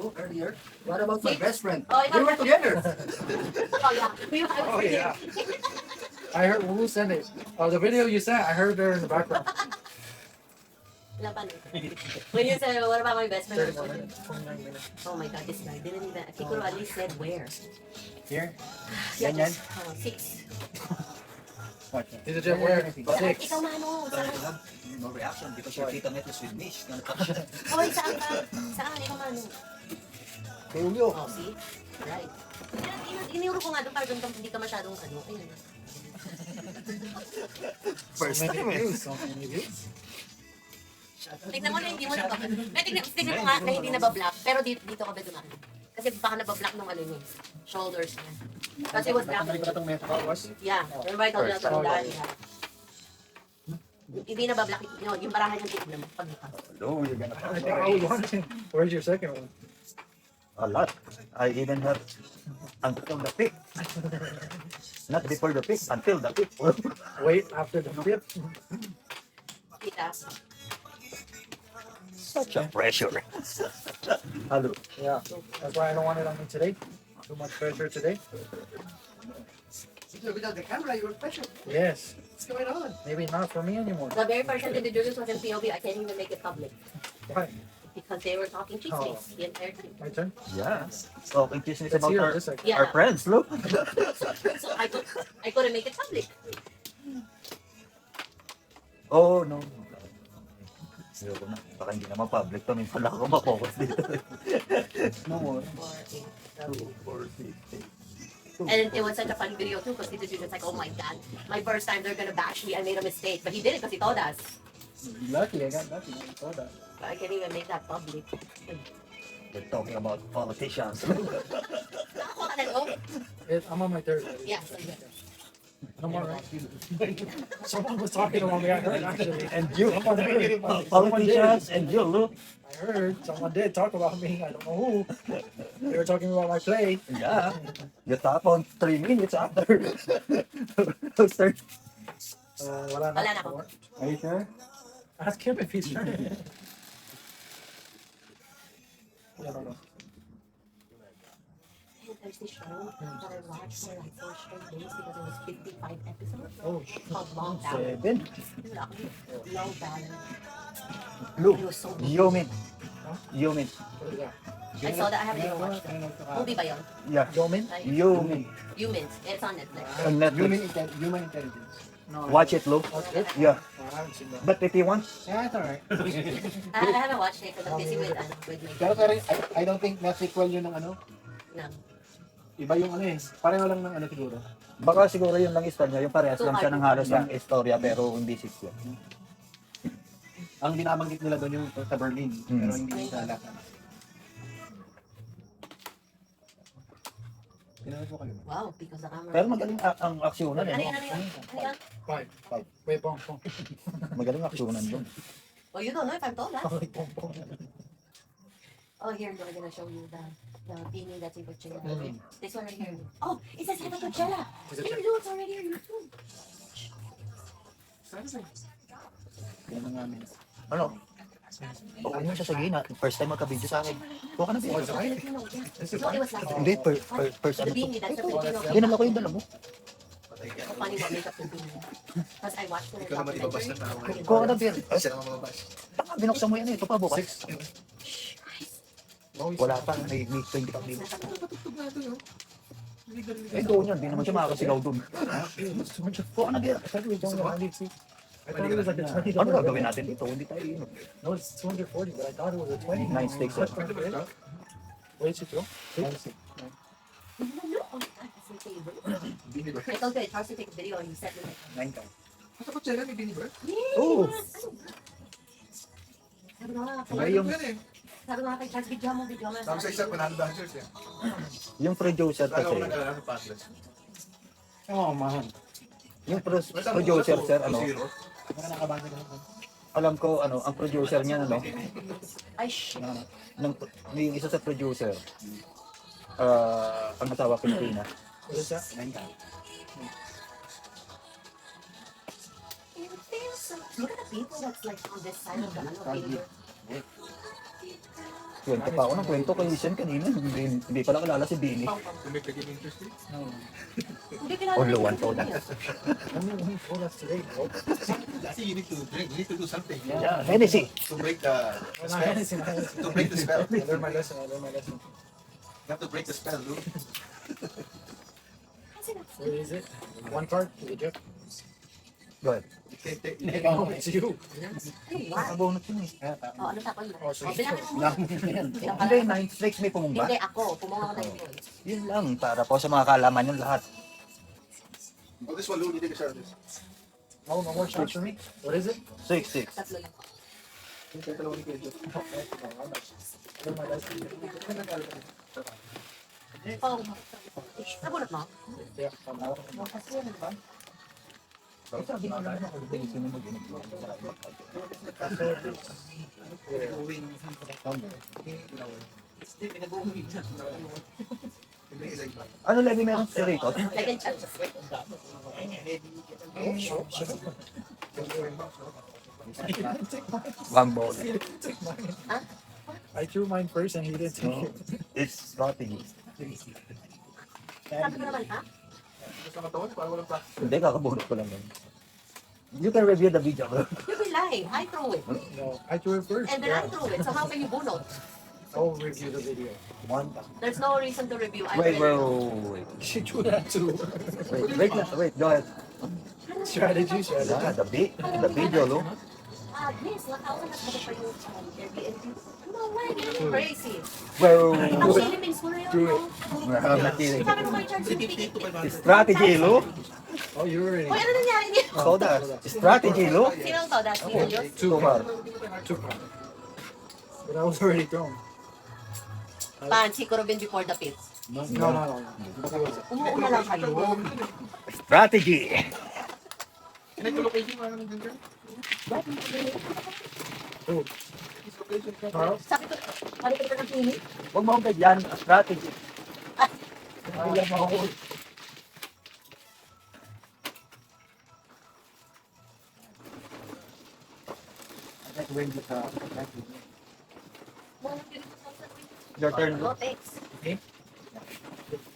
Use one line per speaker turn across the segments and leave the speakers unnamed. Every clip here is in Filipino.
you earlier. What about my
See?
best friend?
Oh,
We were together.
Oh, yeah.
Oh, yeah. I heard who sent it. Oh, the video you sent, I heard her in the background.
Wala pa, no? When you said, what about my best friend?
30 more minutes, 29 minutes.
Oh my God, this guy didn't even, Kikuro at least said where.
Here?
Yeah,
Ganyan?
just, 6.
Watch.
Tito Jeff, where?
Ikaw,
6.
Mano,
But I
saan?
have no reaction because your tita met us with me. She's gonna touch it.
Hoy, saan ka? Saan? Ikaw, Mano.
Kay Julio.
Oh, see? Right. Iniro ko nga doon para doon hindi ka masyadong ano. Ayun.
First
So many
time eh.
views, so many views.
Tignan mo na hindi mo nabablock. Tignan mo nga na hindi nabablock. Pero dito ka ba dumaan? Kasi baka nabablock nung ano niya. Shoulders niya. Kasi it was black.
Tatali ko na itong meta ko.
Yeah. Remember I told you na daan niya. Hindi nabablock yun. Yung barahan yung tignan mo. Pag
Hello, you're gonna
I think I was wondering, where's your second one?
a lot. I even have until the pick. Not before the pick, until the pick.
Wait after the flip.
kita.
Such a pressure. Hello.
Yeah, that's why I don't want it on me today. Too much pressure today.
Without the camera, you were pressure.
Yes,
What's going on?
maybe not for me anymore.
The very first time they did this was in POV. I can't even make it public.
Why?
Because they were talking cheese face the entire time.
My turn?
Yes. Talking business
Let's
about
hear
our,
this. Like,
Yeah.
our friends, look.
So I couldn't make it public.
Oh, no. Ayoko na. Baka hindi naman public to. Minsan lang ako mapokus dito. No more.
And it was such a funny video too because Tito Jun was like, oh my God, my first time they're gonna bash me. I made a mistake. But he did it because he told us.
lucky, I got lucky. I saw that.
But I can't even make that public.
We're talking about politicians.
Nakakuha ka na no?
I'm on my third.
Yeah, so good.
No more, right? Someone was talking about me. I heard actually.
And you.
Someone heard.
Politicians and you, look.
I heard someone did talk about me. I don't know who. They were talking about my play.
Yeah. You tap on 3 minutes after. Start.
Wala na.
Wala na ako.
Are you sure?
Ask him if he's sure. I don't know.
And there's this show that I watched for like 4 straight days because it was 55 episodes.
Oh,
Called Long Balance.
7.
Long Balance.
Look.
It was so good.
Yumin. Yumin.
what is that?
I saw that. I haven't even watched it. Movie ba yun?
Yeah.
Yomin?
Like,
Yumin.
Humans. It's on Netflix.
On Netflix.
Human intelligence.
No.
Watch it, look.
That's good.
Yeah.
No, I haven't seen that.
But if you want,
Yeah, it's alright.
I haven't watched it because I'm busy with my
Pero parang, I don't think na sequel yun ng ano.
no.
Iba yung ano eh. Pareho lang ng ano siguro.
baka siguro yun lang style niya. Yung parehas
So,
lang siya ng halos ng istorya pero hindi sequel.
Ang binabanggit nila doon yung sa Berlin. Pero hindi sa lahat. Pinanood ko kayo.
Wow, because the camera.
Pero magaling ang aksyonan
Ano
eh.
yan, ano yan? Ano yan?
Five.
Five.
Wait, bong, bong.
Magaling ang aksyonan doon.
Oh, you don't know if I'm told that.
Wait, bong, bong.
Oh, here, I'm gonna show you the beanie that's in Coachella.
Mm.
This one right here. Oh, it says Heaven Coachella.
Is it
Here, look, it's already on YouTube.
Yan ang amin. Ano? Oo nga siya sa gina. First time magka-video sa akin. Kuha ka na
Oh,
video.
it's right.
No, it was last
Hindi, first
The
ano to.
beanie, that's the Filipino.
Dinala ko yung dala mo.
How funny what makeup the beanie. Because I watched the
Ikaw naman ibabas ng
documentary.
tao.
Kuha ka na beer.
Siya naman mababas.
Taka, binuksan mo yan eh. Ito pa bukas.
6. No, he's
Wala pa. May 20 pa dito.
Tutugtog na ito yun.
Eh, doon yan. Di naman siya makakasigaw doon. Kuha ka na beer.
I thought we don't only see. I thought it was like a $20.
Ano gagawin natin dito? Hindi tayo inom.
No, it's 240, but I thought it was a 20.
9 steaks.
Wait, is it true?
No, oh my God, that's my favorite.
Bini ba?
I told you it's hard to take a video and you said it like,
9 ka.
Sa Coachella may bini ba?
yes!
Oh.
Sabi ko nga,
Ay, yung-
sabi ko nga kay Charles, video mo.
Tapos sa isa, panalo dancers yan.
Yung producer
Lalo ko
kasi,
nag-alala sa Patlas.
Oh, man.
yung producer sir, ano,
Mga nakabasa ka lang.
alam ko, ano, ang producer niya, ano,
Ay, shit.
yung isa sa producer, ang asawa Pilipina.
What is that?
9 ka.
It feels so... Look at the people that's like on this side of the ano, paper.
Kwento pa ako ng kwento kay Shen kanina. Hindi pala kilala si Bini.
Pang pang.
To make the game interesting.
Hindi kilala.
Only
yung
one
Pilipinas.
soda.
Only one told us today, bro.
See, you need to drink. You need to do something.
Yeah, Hennessy.
To break the
Well,
spell.
Hennessy, not Hennessy.
To break the spell.
I learned my lesson. I learned my lesson.
You have to break the spell, Lou.
Kasi na.
What is it? One card to the jet.
Go ahead.
You can't take.
No, it's you.
Ay, what?
Nakabunot yun eh.
Oh, ano tapon mo?
Oh, so
Oh, bilangin mo muna. Bilang
Hindi,
pala.
9 strikes may pumumba.
Hindi, ako. Pumunga ako ng points.
Yun lang, para po sa mga kalaman yung lahat.
Oh, this one, Lou. You take a shot of this.
No, no more shots for me. What is it?
6-6.
Tatlo lang.
Learn my lesson.
Oh. Nabunot mo?
Yeah, I'm out.
Kasi yun, diba?
Sabi ko lang ako, sino mo Ano lagi meron si Rito?
Second chance.
One ball.
I threw mine first and he didn't take it.
It's strategy.
Sabi ko naman, ha?
Gusto ka tawad? Para walang practice.
Hindi, kakabunot ko lang yun. You can review the video, bro.
You be lying. I throw it.
No, I threw it first.
And then I
Yeah.
threw it. So how can you bunot?
I'll review the video.
One.
There's no reason to review. I
Wait,
already-
wait.
She threw that too.
Wait, go ahead.
Strategy, strategy.
Yeah, the video, lo.
Miss, 1,000 na ba pa yung Airbnb? No way, you're crazy.
Well,
Ang Philippines ko na yun.
Do it.
no? Sabi mo may charge yung ticket.
strategy, lo.
Oh, you already.
Uy, ano nangyari niyo?
Soda. Strategy, lo.
Sino to? That's serious?
Two
Tumar.
Two cards. But I was already thrown.
Fancy ko Robin before the pits.
No.
Umuuna lang kayo.
Strategy.
Can I go location? Ano nang ganyan?
Oh, Carl?
Sabi ko, balik ka ng clinic?
Huwag mo akong bigyan. Strategy.
Alam mo ako.
Your turn, lo.
No, thanks.
Okay.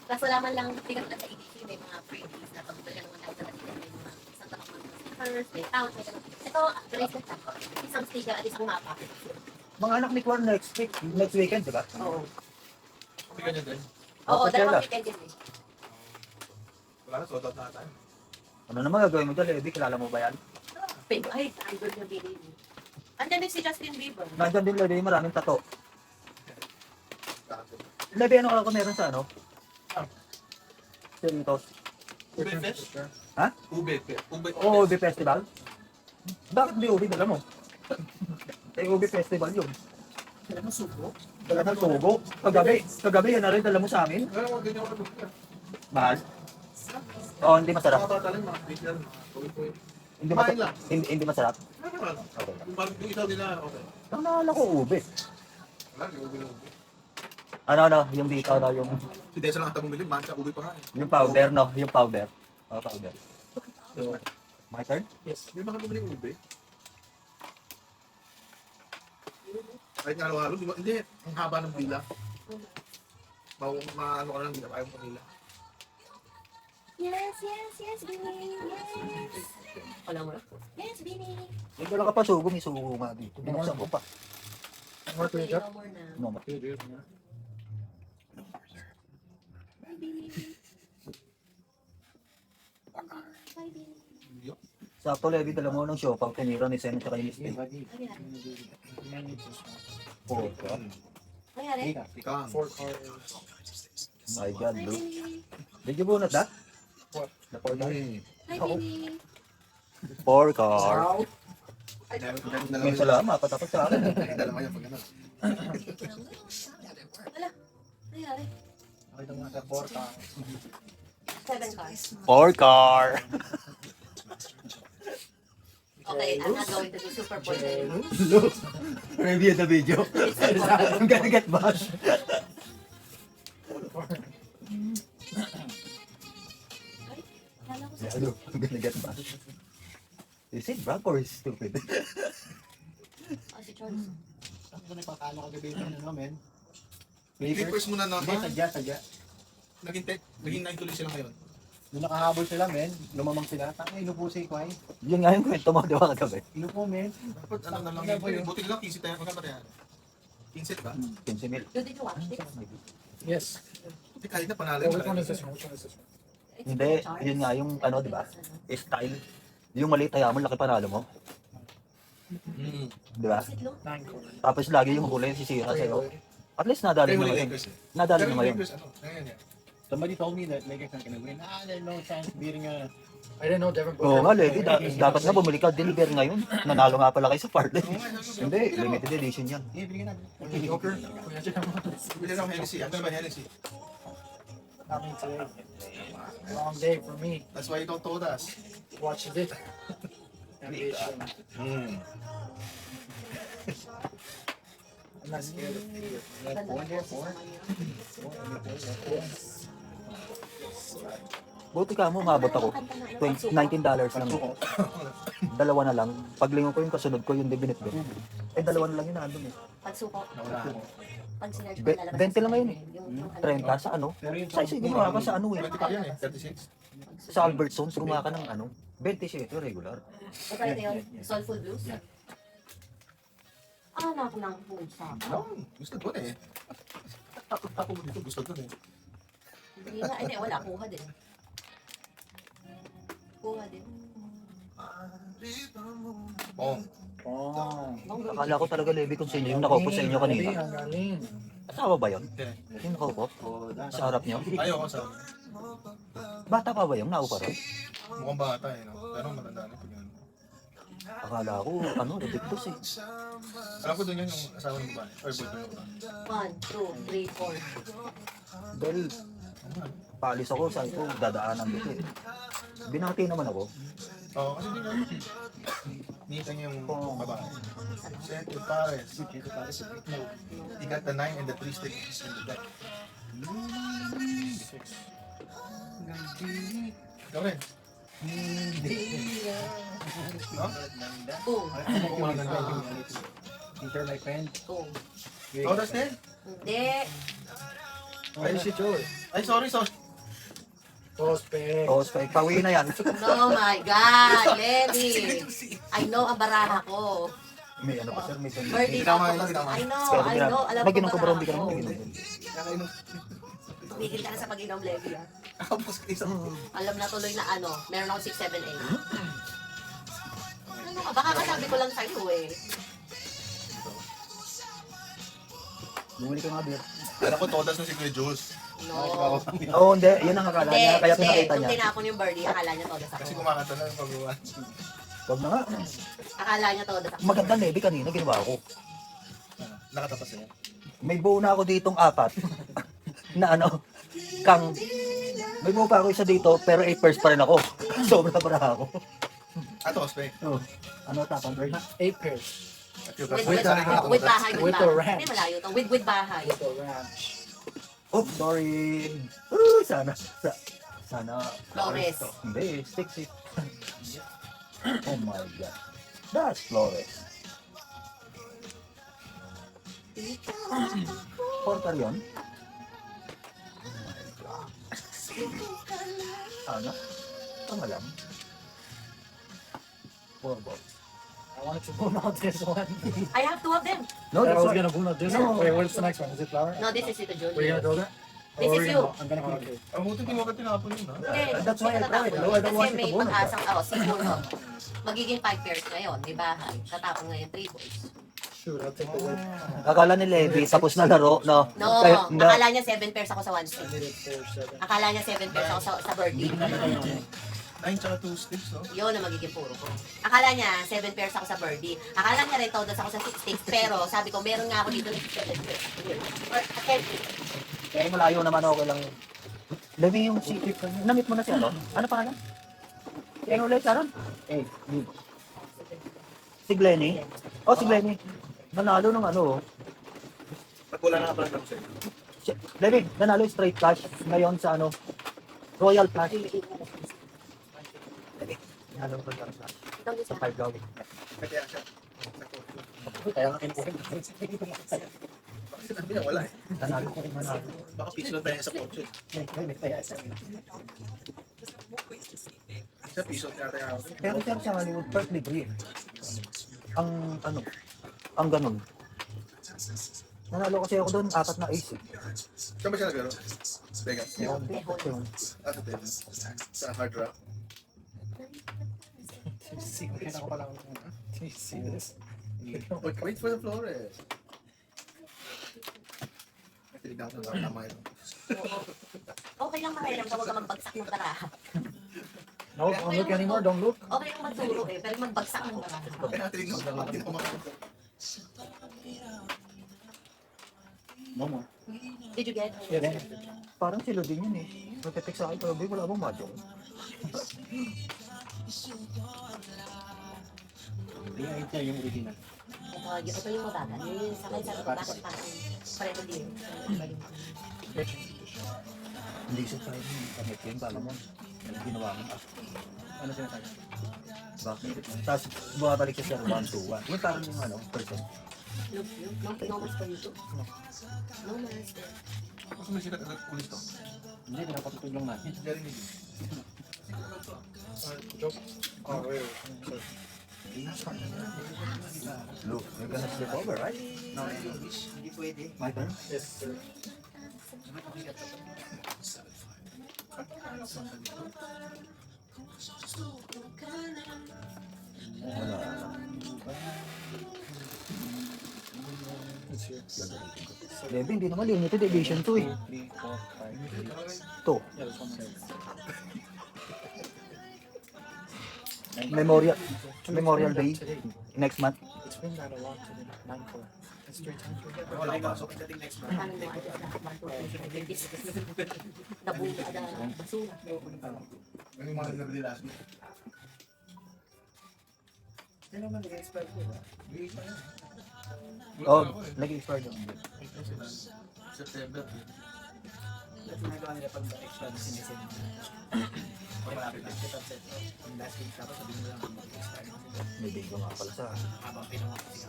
Kaso laman lang, tingnan lang sa EDC, may mga freebies na pag-balik naman tayo sa Latigan, may mga isang tamak mga stickers, may count, may ganun. Ito, bracelet lang. Isang sticker at isang mapa.
Mga anak ni Kwan next weekend, di ba?
Oo.
May ganyan din.
Oo,
Tapos
dalawang
kailan?
weekend yun eh.
Wala na, sold out na tayo.
Ano naman gagawin mo dyan, Levi? Kilala mo ba yan?
Ay, idol yung binili. Andyan din si Justin Bieber.
Nandyan din, Levi, maraming tato. Levi, ano ako meron sa ano? Santos.
Ube Fest?
Ha?
Ube.
Oo, Ube Festival. Bakit di Ube dala mo? Eh, Ube Festival yun.
Dala mo suko?
Dala mo sugo. Kagabi yan na rin dala mo sa amin.
Wala mo, ganyan ako nabukta.
Mahal. Oo, hindi masarap.
Mga bata lang, mga bigyan. Tuloy-tuloy.
Hindi
Kumain
masarap.
lang.
Hindi masarap.
Ano naman?
Okay.
Yung isaw nila, okay.
Ang naalala ko, Ube.
Wala, yung ube lang.
Ano, yung dito, yung
Si Desa lang ata bumili, mancha ube pa nga eh.
yung powder, no? Yung powder. Oh, powder.
So,
My turn?
yes.
May mga bumili ube. Kahit nga araw-araw, di ba? Hindi, ang haba ng bila. Maano ka lang, hindi na ayaw mo nila.
Yes, Bini. Yes. Wala mo na. Yes, Bini.
Yung wala ka pa sugo, may sugo nga dito. Binuksan ko pa.
More to the jet.
No more na.
No, ma-
Bye, Bini. Bye, Bini.
sakto, Levi, dala mo ng show. Pag tinira ni Sen at saka ni Steve.
Nangyari?
Oh,
Nangyari?
Ikang.
4 cards.
my God,
Bye,
bro.
Bini.
Did you bunot that?
What?
The four card?
Bye, Bini.
4 card.
Wow.
May salamat, patapos sa akin.
Dala mo yan pag ano.
Wala. Nangyari?
Nakita mo sa 4 cards.
7 cards.
4 card.
Okay, I'm not going to do super point anymore.
Look, review the video. I'm gonna get bashed.
Kala ko sa...
Ano, I'm gonna get bashed. Is it drunk or is it stupid?
Oh, si Charles.
Ano na ipakala kagabi ng ano, men?
Clippers muna
Hindi,
naman.
sadya.
Naging 9 tuloy sila ngayon.
Nung nakahabol sila, men, lumamang sila. Tangay, inupo si Kwai.
Yun nga yung kwento mo, di ba kagabi?
Inupo, men.
Dapat ano na lang
Ano ba
yun.
yun?
Buti na lang 15 tayo. Magkano tayo? 15 ba?
15 mil.
You did you watch this?
Yes.
Hindi kahit na panalo.
Oh, which one is this one? Which one is this one?
Hindi, yun nga yung ano, di ba? Style. Yung maliit tayo mo, laki panalo mo. Di ba?
Is it low?
9 corner.
Tapos lagi yung huli sisira sa'yo. At least nadali
Pero
mo
wala
ngayon.
Lakers eh.
Nadali
Pero
mo ngayon.
Lakers ano? Ngayon yan.
Somebody told me that Lakers not gonna win. There's no chance beating a... I didn't know Devin
Oo nga, Levi, dapat nga bumili ka Denver ngayon. Nanalo nga pala kayo sa parlay. Hindi, limited edition yan.
Yeah, bigyan natin. Joker.
Bili lang Hennessy. Ang ba Hennessy?
Coming today. Long day for me.
That's why you don't told us.
Watch this. Ambition. I'm not scared of failure. Like,
Ganda
four
ng
there,
boses
four.
naman yun.
Buti ka mo, umabot ako. $19 lang. Dalawa na lang. Paglingon ko yung kasunod ko, yung debinit ko. Eh, dalawa na lang yun nandun eh.
Pagsuko.
Nawala ako.
Pag sinerge
Be-
ko, lalabas
20 lang ngayon eh.
yung
30 sa ano?
Pero yung
Sa isa, gumawa ka sa ano eh.
20 pa yan eh. 36.
Sa Albertsons, gumawa ka ng ano? 27 regular.
Ito yun, Soulful Blues. Anak ng pusa.
No, gusto ko na eh. Ako dito gusto ko na eh.
Hindi na, hindi, wala, kuha din. Kuha din.
Oh.
Oh.
Akala ko talaga, Levi, kung sino yung nakaupo sa inyo kanina.
Ang galing.
Asawa ba yun?
Hindi.
Yung nakaupo? Sa harap niyo?
Ayoko sa
Bata pa ba yung naupa rin?
mukhang bata eh. No? Pero matanda na pag yun.
Akala ko, ano, ridiculous eh.
Alam ko doon yan yung asawa ng babae. Or boyfriend ng babae.
1, 2, 3, 4.
Dahil, paalis ako, sabi ko, dadaanan dito eh. Binati naman ako.
Oo, kasi di nga. Nita niya yung babae. Siyempre, pares. He got the 9 and the 3 sticks in the deck. Ikaw rin. No?
Boom.
Peter, my friend.
Boom.
Todas din?
Hindi.
Ay, si Joey.
Ay, sorry.
Prospect.
Tapos, pauwi na yan.
No, my God, Lenny. I know ang baraha ko.
May ano pa sir, may ganun.
Birthday
Tama,
ako.
tama.
I know,
Pero
I know. Alam
pag
ko
ginom ko bro, hindi ka naman
baraha ko.
ginom.
Tumigil ka na sa pag-inom, Levi. ah.
Tapos isang
Alam na tuloy na ano, meron ako 6, 7, 8. Ano ka? Baka kasabi ko lang sa'yo eh.
Bumili ka nga beer.
alam ko todas na si Kuya Jules.
No.
Oo, hindi. Yun ang akala
Hindi,
niya. Kaya
hindi.
pinakita
Kung
niya.
tinapon yung birdie, akala niya todas
Kasi
ako.
kumakanta na yung pag-uwan.
Huwag na nga.
Akala niya todas ako.
Maganda Levi kanina, ginawa ko.
Nakatapas niya.
May buo na ako ditong 4. na ano, kang, may buo pa ako isa dito, pero 8 pairs pa rin ako. Sobra para ako.
Ato, Ospe.
Oh. Ano tapang bird?
8 pairs.
With bahay,
With the ranch.
Hindi, malayo to. With bahay.
With the ranch.
Oops, sorry. Sana.
Flores.
Hindi, sticks it. Oh my God. That's Flores. Porter yun? Ano? Tama lang. Four balls.
I wanted to boom out this one.
I have 2 of them.
No,
I
that's
was
what.
gonna boom out this
No.
one. Wait, what's the next one? Is it flower?
No, this is Tito
Were you gonna
Julio.
throw that?
This
Or
is
we're
you.
gonna- I'm gonna keep it.
Ang buti di mo ka tinapon yun, ha?
Hindi,
That's why I
hindi
tried.
tatapon.
No, I don't want
Kasi
it to
may
bonus.
pag-asang, siguro. Magiging 5 pairs ngayon, may bahay. Tatapon ngayon 3 boys.
Shoot, I'll take the whip.
Akala ni Levi, tapos na laro, no?
No,
Kaya- na-
akala niya 7 pairs ako sa 1
I
stick.
needed 4, 7.
Akala niya 7 pairs ako sa birdie.
9 tsaka 2 sticks, no?
Yun ang magiging puro ko. Akala niya 7 pairs ako sa birdie. Akala niya rin todas ako sa 6 sticks. Pero sabi ko, meron nga ako dito ng 7 pairs. Or, okay.
Kaya malayo naman ako lang. Levi yung si... Namit mo na si ano? Ano pangalan? Si ano ulit, Sharon? Eh, si Glenny? Oh, si Glenny. Nanalo ng ano.
Pag wala na pala tapos eh.
Levi, nanalo yung straight flash ngayon sa ano. Royal Flash. Levi, nanalo yung Royal Flash. Sa 5 gawin.
Kaya siya.
Kaya nga kinukuhin.
Sabi niya, wala eh.
Nanalo ko kung manalo.
Baka piso lang tayo sa kotse. Sa piso natin ako.
Pero sa Hollywood, first degree. Ang ano, ang ganun. Nanalo kasi ako doon, 4 na ace.
Saan ba siya naglaro? Vegas.
Yun.
Sa Vegas. Sa Hard Rock.
Kaya ko palang, serious?
Wait for the Flores. Tinigang ko lang tama ito.
Okay lang makialam ka, huwag ka magbagsak ng baraha.
No, don't look anymore, don't look.
Okay lang magturo eh, pero magbagsak ng baraha.
Kaya tinigang ko lang kumakain.
No more.
Did you get?
Yeah, then.
Parang sila din yun eh. Nagtitik sa akin, pero wala bang madyo.
Ito yung original.
Ito yung mabagal. Yung sakay sa bakit parang pareho din.
Hindi siya tayo yung kamit yun, bala mo. Ginawa mo.
Ano sinasabi?
Bakit? Tapos bumabalik siya sa 1-2-1. Yung parang yung ano, person.
No mas pa YouTube. No mas.
Mas may sikat agad ulis to.
Hindi, pinapatutog lang natin.
Jerry Miguel.
Joke. Oh, wait.
Look, you're gonna slip over, right?
No, hindi pwede.
My turn?
Yes, sir. It's here.
Levi, hindi naman limited edition to eh.
3, 4, 5.
To.
Yeah, there's one more.
Memorial Day next month.
It's been 9-1 to the 9-4. It's 3 times.
Wala akong pasok.
Pagdating next month.
Paano mo adjust na? Nabuka na basura.
Ano yung mga nabili last week?
Yan naman nag-expire ko.
Bigay pa yan. Wala
Oh,
pa ako eh.
nag-expire doon.
September.
At ginagawa nila pag extra na sinisend. Pag malapit na set up set. Yung last week tapos sabi nila lang mag-expire.
May video nga pala sa
Habang pinuha ko siya.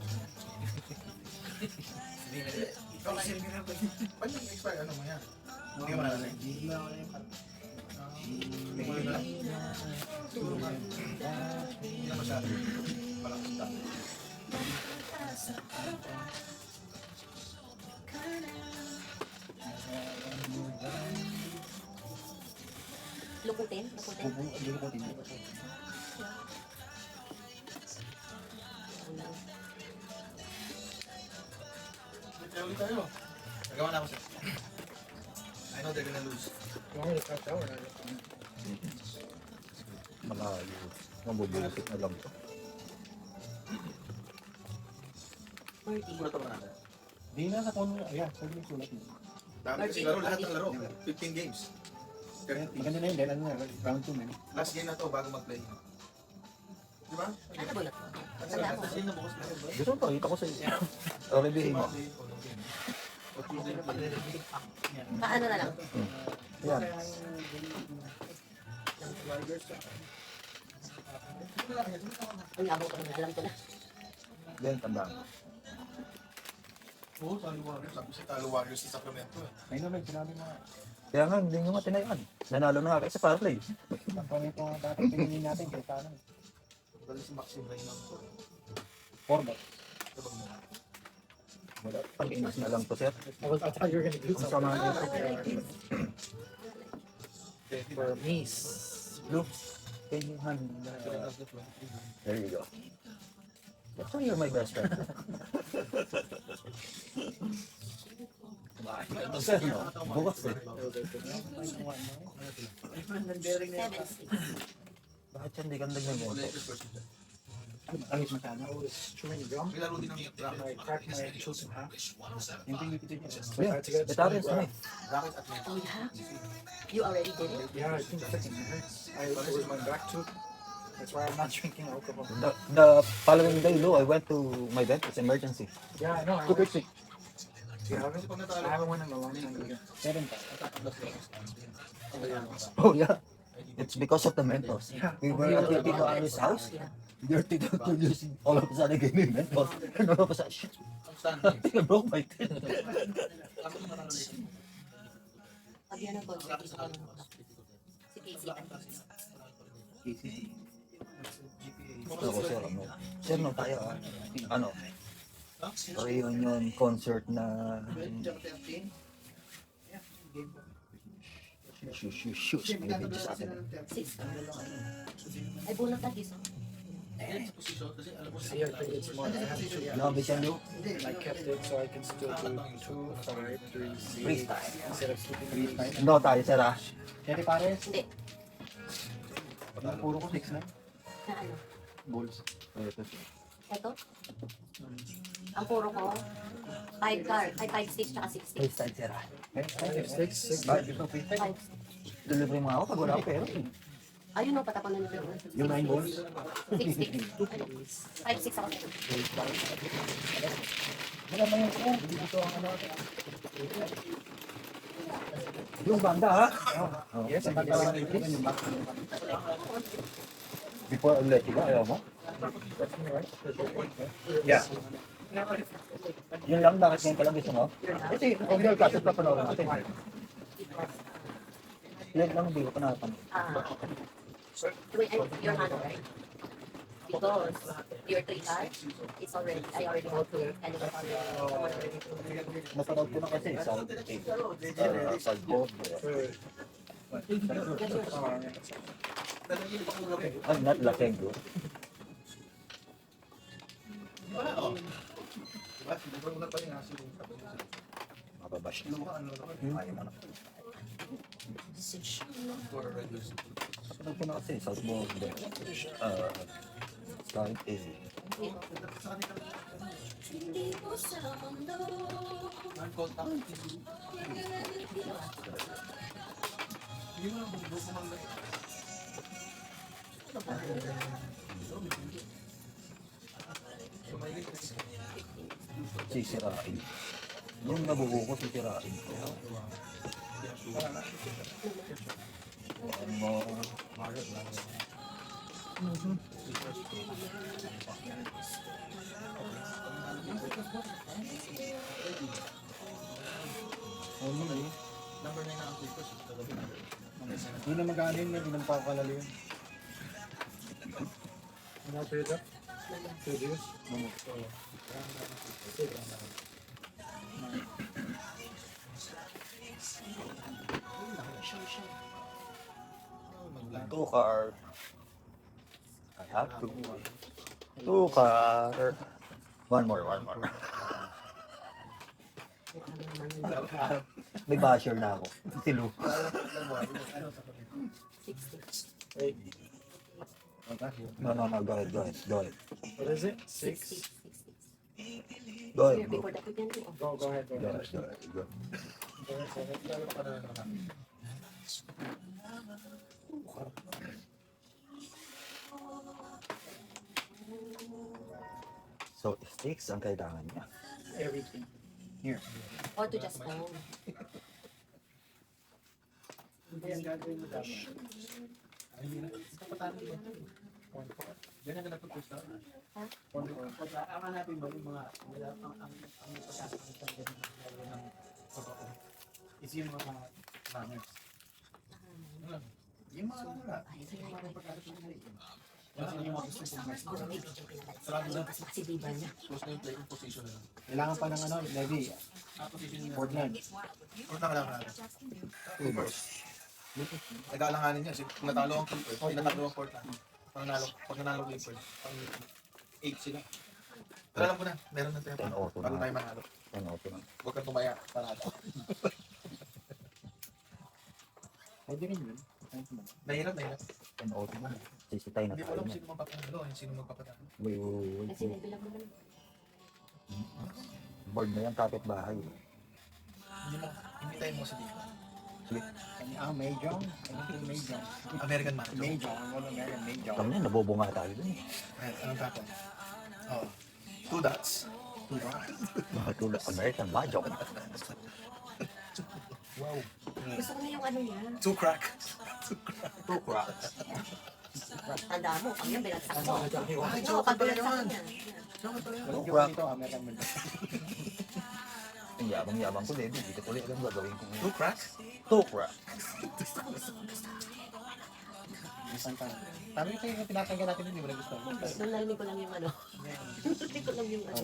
Sabi nila, ikaw kasi rin nga ba?
Paano yung expire? Ano mo yan? Hindi ka malalagay.
Hindi lang ako yung
Hindi mo lang. Hindi na masyado. Parang stop.
Lukutin? Lukutin?
Kaya ulit tayo. Nagawa na ako siya. I know they're gonna lose.
You want me to start that or not?
malayo. Mabubusit na lang to.
Sulat ako natin.
Di na sa kono. Ayan, sabi yung sulat mo.
Dami kasi laro, lahat ng laro. 15 games.
Maganda na yun dahil ano na, round 2 man.
Last game na to bago mag-play. Di ba?
Ano ba? Tanda mo.
Kasi na bukas na yun.
Gusto mo pakita ko sa iyo. Okay, bihin mo.
Paano na lang?
Yan.
Ang labo ko na, alam ko na.
Yan, tandaan.
Oo, Talo Warriors. Sabi sa Talo Warriors sa Sacramento. eh.
Ayun naman, sinabi mo nga.
Kaya nga, hindi nyo matinayan. Nanalo na nga kayo sa power play.
Ang ito nga dapat pinili natin kay Tanan.
Dali si Maxim Reynon.
4 ba?
Wala, pag-inis na lang to, sir.
I thought you were gonna do
Ang
something.
sama nyo.
For Mies.
Look, can you hand? There you go. That's why you're my best friend. Ito, sir, no? Bukas eh.
7-6.
Bakit yan, di ka nagmamento?
Lakers versus Jazz.
Ang magkano? I was chewing gum.
May laro din ng
I cracked my tooth in half. Hindi nyo
So, yeah, Italians kami.
Rockets at Lakers.
Oh, yeah? You already did it?
Yeah, I think freaking hurts. It was my back tooth. That's why I'm not drinking alcohol.
The following day, Lou, I went to my dentist, emergency.
Yeah, I know. I
Super
went.
sick.
You haven't? I haven't went in a long time. 7
Oh, yeah. It's because of the Mentos.
Yeah.
We were at your Tito Anu's house. Your Tito using all of a sudden gave me Mentos. And all of a sudden, shit.
Standing.
Bro, my
Pag yan ang concert, ito ano, si Casey.
Ako, sir, ano? Sir, no, tayo, ano? Reunion concert na... Shush, may video sa akin.
6 ay bunot na kiso.
See, I think it's more. I have to.
Grabe siya, Lu.
I kept it so I can still do 2, 5, 3, 6
Freestyle.
instead of sleeping.
No, tayo, sir, ah.
Kaya pares.
Hindi,
Puro ko 6 na.
na ano.
Bulls.
Ito. Ang puro ko, 5 card, ay 5 sticks tsaka 6 sticks.
Freestyle, sir, ah.
6.
Bakit ito, freestyle?
5.
Delivery mo ako pag wala ako pera.
Ayun o, patapon na nito.
Yung 9 balls?
6 sticks. 5 sticks ako.
Wala na yung ko. Dito ang ano. Yung banda, ha?
Yes, ang banda lang yung back.
Before I let you go, ayaw mo?
Yeah.
Yun lang, bakit ngayon ka lang gusto mo? Ito yung original cassette pa panoorin natin. Yun lang, hindi ko pa nakapanood.
Wait, your hand, right? Because your 3 cards is already, I already have to, and it was already,
Napanood ko na kasi, Side Board. I'm not laughing, bro. Mababash na. Ayaw mo na. Napanood ko na kasi, Side Board. Side A. Sisirain. Yung nabuo ko, sisirain ko.
Hindi na mag-aanin na, hindi na makakalala yun. Ano pa ito? Serious?
Two car. I have to. Two car. One more. May basher na ako. Si Lu.
6 sticks.
No, go ahead.
What is it? 6?
Go ahead, bro.
Before that, we can do.
Go ahead.
Go ahead. So, sticks ang kailangan niya.
Everything.
Or to just hold.
Diyan na nagpupusta. Ang hanapin mo yung mga ang pagkakasal ng totoo. Is yung mga banners. Yung mga wala. Yung mga gusto kong mas. Sarado na.
Kasi diba niya.
Suppose na yung play position na lang.
Kailangan pa ng ano, Levi.
Position niya.
Portland.
Punta ka lang natin. Nag-aalanganin niya. Kung natalo ang Clippers, natalo ang Portland. Pag nanalo ang Clippers, 8 sila. Pero alam ko na, meron ng tempo.
10-0
Bago
na.
tayo manalo. Huwag kang tumaya. Panalo.
Pwede rin yun.
Nahirap.
10-0 na. Sisitay na
Hindi ko
tayo
alam
niya.
sino magpapatalo. Sino magpapatalo.
Wait.
Kasi nabilang mo na.
Board na yan, kapit-bahay.
Hindi tayo mo sa dito.
Mahjong. Mahjong.
American Mahjong.
Mahjong. Ano American Mahjong.
Kami na, nabubunga tayo dun eh.
Anong tapon? Oh. 2 dots.
Tulad American Mahjong.
Gusto ko na yung ano niya.
2 crack.
Two cracks.
Tanda mo, pag yan, binagsak mo.
Ay,
Oo,
joke
pag
pala
binagsak
naman.
niya.
Saan ka pala?
Walang
Yung
crack.
dito, American man.
Ang yabang-yabang ko, Levi. Dito ulit ang gagawin ko.
Two cracks?
Two crack.
Isang pa. Tama yung tayo yung pinapakinggan natin, hindi mo nagustuhan.
Nung narinig ko lang yung ano. Narinig ko lang yung ano.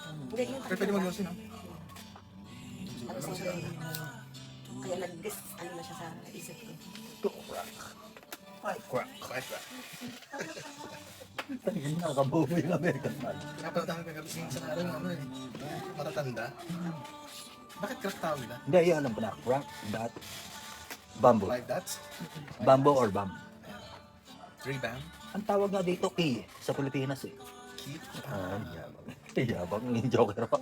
Hindi, yun.
Pero pwede mag-yosin, no?
Ano sa kaya nag-guess, ano na siya sa isip ko.
Two crack. Five crack.
Five crack.
Tingin na, kabobo yung American man.
Napatang kagalusing sa araw, ano eh. Matatanda. Bakit crack tawag nila?
Hindi, yun alam ko na. Crack, dot, bamboo.
5 dots?
Bamboo or bam.
3 bam?
Ang tawag nga dito, key, sa Pilipinas eh.
Key?
Ah, yabang. Yabang yung joker pa.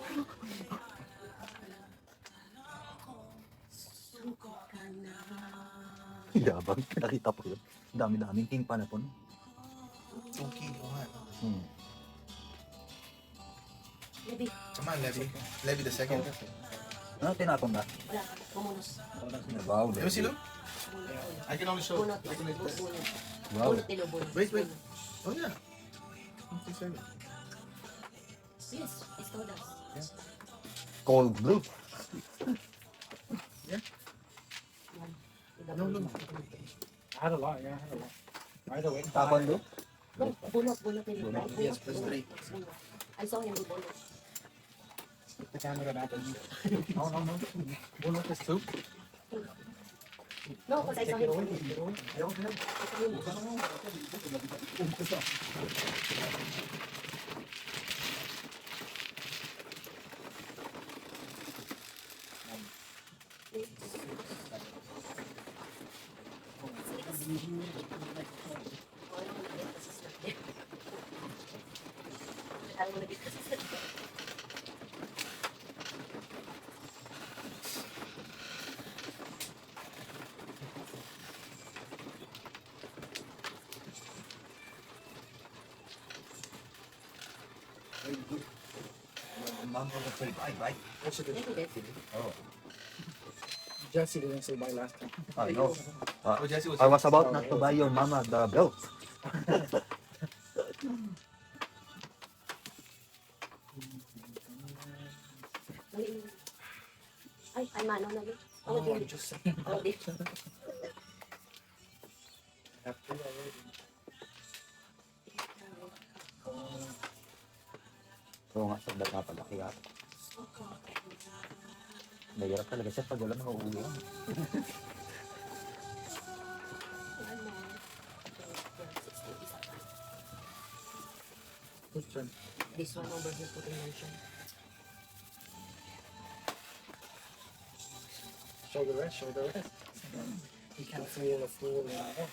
Yabang, nakita po yun. Dami-daming king pa na po.
Yung key, o nga.
Maybe,
Come on, Levy. Levy the second.
Ano, tinapon ba?
wala ka. Bumunos.
Wow,
Ewan sila?
Bunot.
I can only show.
Bunot.
I can only test.
Bunot.
Wow.
Bunot nilo, bunot.
Wait, wait. Oh yeah.
Yes, it's called us.
Cold blue.
No, no.
I had a lot, yeah, I had a lot. By the way,
Tapon blue?
Bunot nilo, right?
Yes, plus three.
Bunot. I saw him do bunot.
the camera back on you. No, no, no. One with this too.
No, because I saw
Take it
him.
away, take it away. I don't have.
I don't want to be consistent.
Mom will say bye, right?
Maybe that's
Oh,
Jesse didn't say bye last time.
I know.
Oh, Jesse was
I was about not to buy your mama the belt.
ay, manaw na yun. Oh,
I'm
di.
just saying.
Oh, di.
Have to already.
Oo nga, sagdat nga pala. Kaya, nahirap talaga siya pag wala mga ulo.
Which one?
This one over here putting lotion.
Show the rest, show the rest. You can't fool a fool anymore.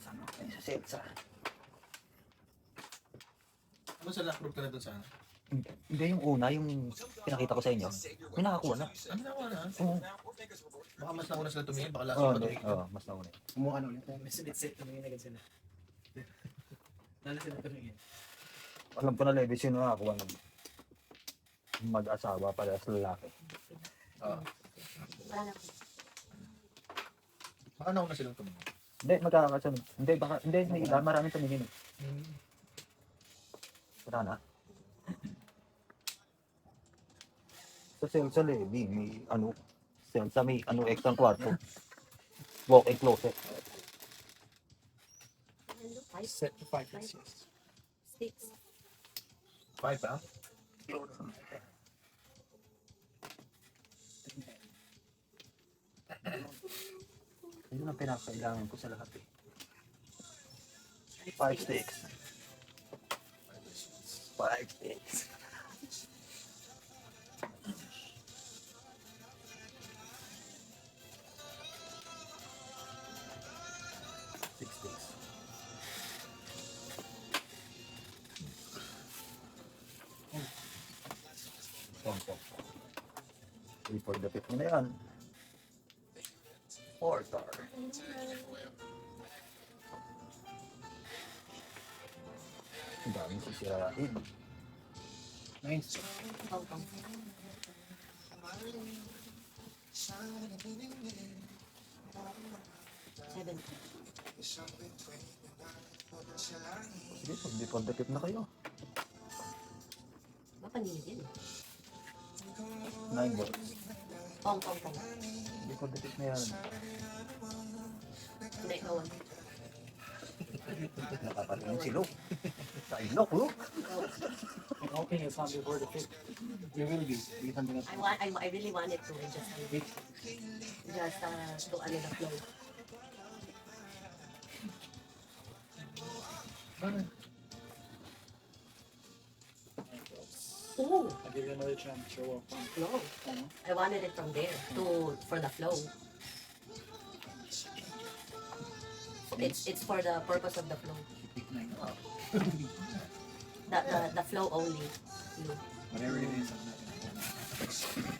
Sana kayo sa setsa.
Ano sa lock group ka na dun sa ano?
Hindi yung una, yung pinakita ko sa inyo. May nakakuha na.
Ano na wala?
Oo,
Baka mas nauna sila tumingin, baka last
oh,
pa
hindi.
tumingin.
Oo, mas nauna.
Kumuha na ulit. May sulit-sit na may nagad sila. Lalo sila tumingin.
Alam ko na, Levi, sino nakakuha ng mag-asawa para sa lalaki.
Oo.
Wala na.
Baka nauna silang tumingin.
Hindi, magkakasunod. Hindi, baka, hindi, may iba, maraming tumingin. Wala na. Sa Levi, may ano, sa may ano, extra kwarto. Walk-in closet.
Five
Set to 5 yes.
sticks.
5 pound?
Yun ang pinakailangan ko sa lahat eh. 5 sticks. 5 sticks. Six sticks. Three for the fifth mo na yan. 4 star. Ang daming sisirain.
Nice.
Hong Kong. Seven.
Sige, pag-depot na kayo.
Mapanili din.
9 bucks.
Hong Kong.
Depot na yan.
Hindi, kawan.
Nakakatingin si Luke. Sa ilok, Luke.
I'm hoping it's not before the 5th. You will be. Be something else.
I really wanted to just to ano the flow. Ooh,
I'll give you another chance. You're welcome.
no. I wanted it from there for the flow. It's for the purpose of the flow.
Pick 9.
The flow only. Blue.
Whatever it is, I'm not gonna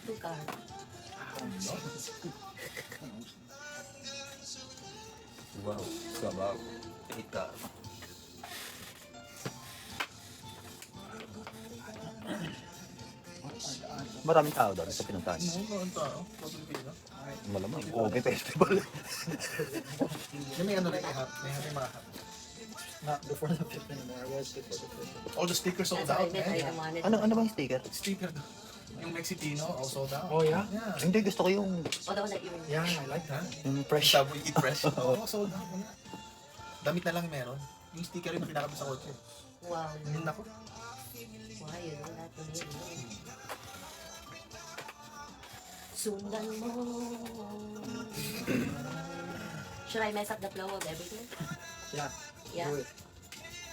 2 cards.
Wow, sabaw. Ika. Maraming tao doon sa pinuntahan.
Ang tao. Pag-Pilipino.
Malamang, okay festival.
May ano rin, may mga hat.
Not before the 5th anymore. I was before the 5th.
All the stickers sold
That's what I
out,
meant.
man.
I wanted.
Ano bang sticker?
Sticker. Yung Mexitino, all sold out.
Oh, yeah?
Yeah.
Hindi, gusto ko yung
Oh, the one that you.
Yeah, I like that.
yung fresh.
Sabi, eat fresh. Oo, sold out. Damit na lang meron. Yung sticker yung pinakabit sa kotse.
Wow.
Yun ako.
Why you know that to me? Sundan mo. Should I mess up the flow of everything?
Yeah,
Yeah.
do it.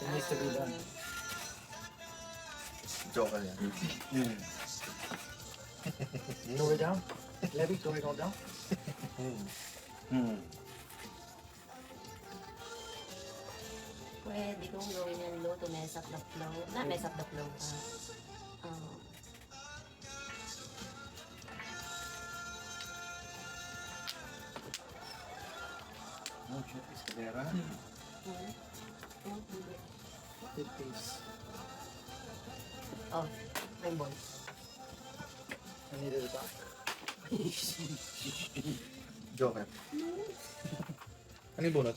It needs to be done.
Joker yan.
Throw it down. Levy, throw it all down.
Pwede kong gawin yung low to mess up the flow. Not mess up the flow.
Oh, shit, escalera. It is.
Oh, my boy.
I needed it back.
Joker. Ano yung bunot?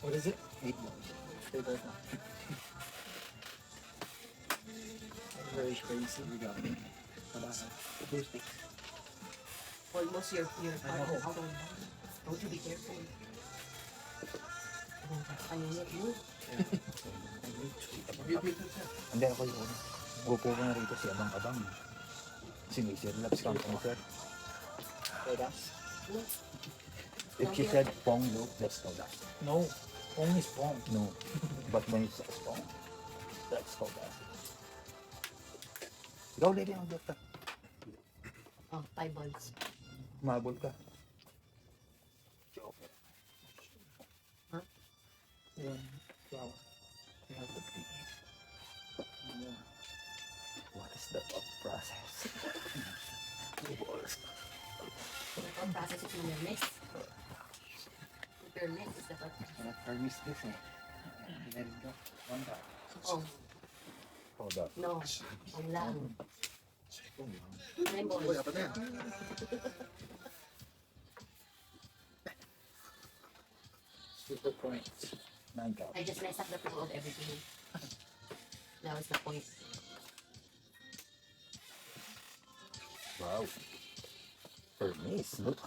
What is it?
8 mo.
Stay there now. Very crazy. We got it.
Almost your
I
part.
know.
Don't you be careful. Paninit mo.
Hindi ako yung una. Gupo ko na rito si Abang Abang. Si Mr. Labs Company, sir.
Go down.
If she said Pong Luke, let's go that.
No, only spawn.
No. But when it says Pong, let's go that. Ikaw, Lady, ang doktor.
Oh, 5 balls.
Mabol ka.
One flower. You have to be. Yeah.
What is the thought process? Two balls.
The thought process is in your next. Your next is the thought.
Cannot permit this eh. Let it go. One guy.
Oh,
Hold up.
no. Ang lang. 9 balls.
Dapat na yan.
Super point.
9 count.
I just messed up the flow of everything. That was the point.
Wow. Permis, look.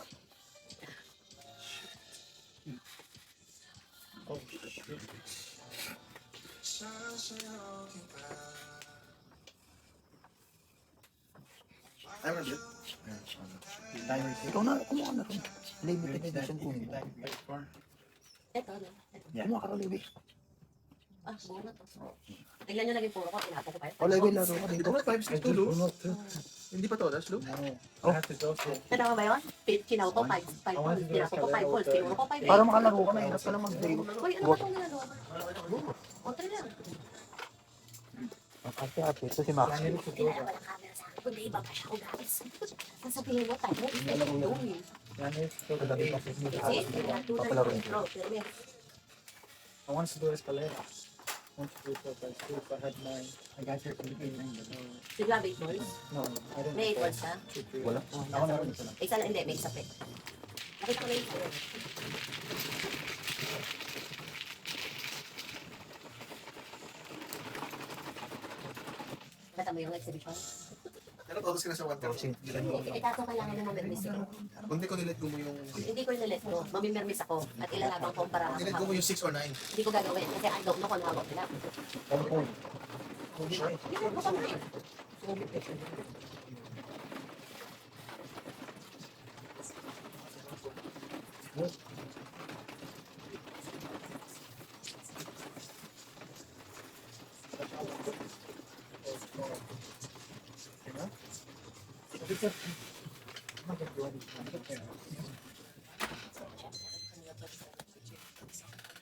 Oh shit.
I'm legit.
Timer
Ikaw na, kumuha na rin. Limited edition ko.
Wait for.
Ito, no? Ito.
Kumuha ka Levi.
Ah, buo na to. Tignan nyo naging puro ko. Tinapon ko pa yun.
O, Levi, laro ka
Hindi
dito.
ba 5
I
stick to Lu?
do not too.
Hindi pa to, that's Lu?
No. I have to go through.
Tanda mo ba yun? Kinaw ko 5 balls. Tinapon ko 5 balls. Pinuro ko 5
Para makalaro ka, mahirap ka lang mag-day.
Uy, ano ba itong ginagawa? O, try lang.
Ang ate-ate, ito si Max.
Planning to do
Wala
that.
walang camera sa akin. Kundi iba pa siya ko guys. Sasabihin mo tayo. Is
Planning to do
Madami pa
that.
si
it?
Papalaroin ko.
Bro, pero may
I want to do escalera. 1, 2, 3, 4, 5, 6. I had 9. I got here from the beginning.
Did you have 8 balls?
No, I didn't.
May 8 balls ka?
Wala.
Ako meron isa lang.
Isa lang, hindi, may isa pa. Nakita ko na yung sa'yo. Nakita mo yung exhibition?
Pero tapos ka na sa 1 card.
Hindi, kaso kailangan na mamirmis ko.
Kung di ko nilet ko mo yung...
Hindi ko nilet ko, mamimirmis ako at ilalabang ko para
Nilet ko mo yung 6 or 9.
hindi ko gagawin kasi I don't know kung hawak nila. Hindi ko pa rin.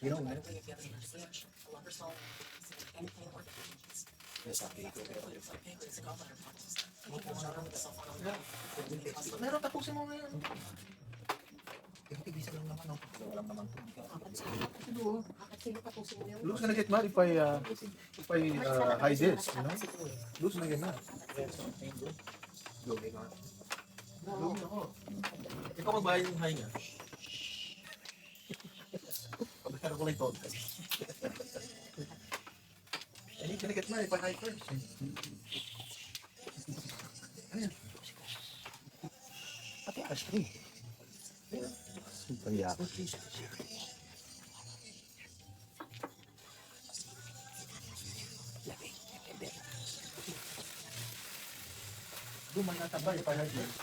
You don't know.
Meron, tapusin mo ngayon. Ibig lang naman, no? Walang naman.
Sino tapusin mo yun?
Luke's gonna get mad if I hide this, you know? Luke's gonna get mad. Luke, ako. Ikaw magbayad yung high niya. Pagkakaroon ko lang ito. And he's gonna get mad if I hide first. Ano yan?
Pati Ashley. Ang yak.
Duman na tabay if I hide first.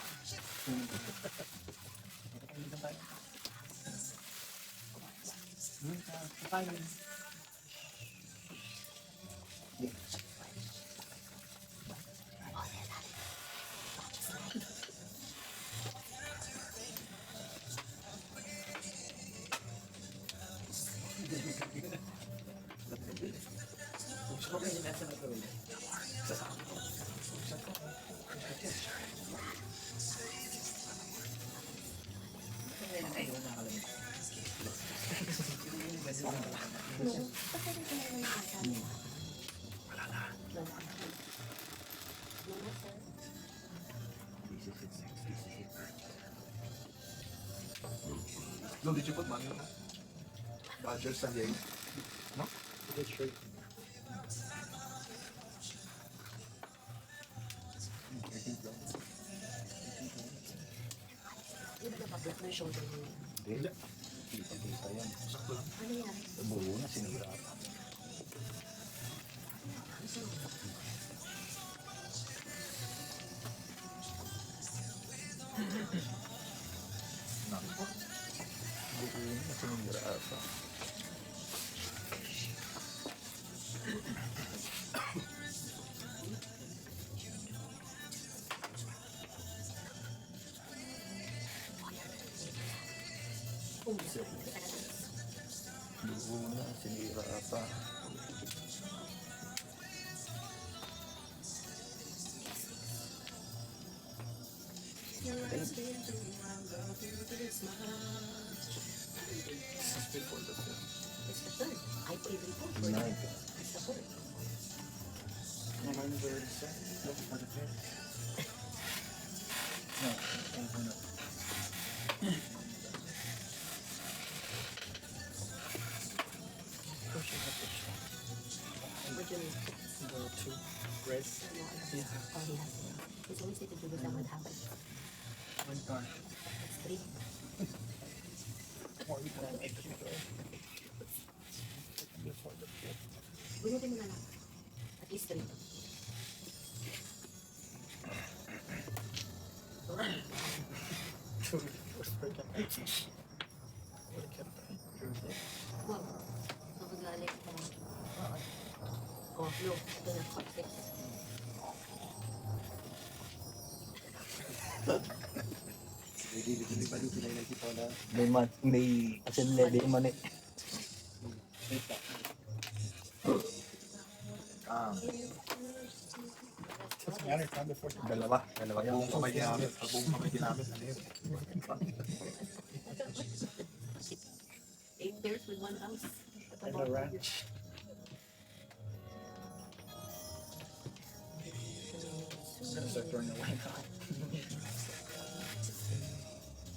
Luke, did you put money on that? Dodgers San Diego.
Good straight.
Hindi ba nabablock na yung shoulder mo?
Hindi. Kita yan.
Sakto lang.
Ano yan?
Buo na sinira. Buo na sinira pa. Buo na sinira pa.
It's the third. I paid report for
Nine.
it. It's the third.
No, mine is already set. Looking for the fifth. No, open up. Push it, push it.
What do you mean?
The two red.
No, oh, he has it. He's always said to do with that what happened.
One card.
It's 3.
Or you can have eight.
Bunutin mo na lang. At least 3.
Two. First break up.
Wow. Nakagalit ka. Oh, no. Ito na. Hot fix.
May assembly din man eh.
Doesn't matter. Time before.
Dalawa yan.
Buong kamay ginamit. Pag buong kamay ginamit, ano yun?
8 pairs with 1 house.
And the ranch. gonna start throwing away now.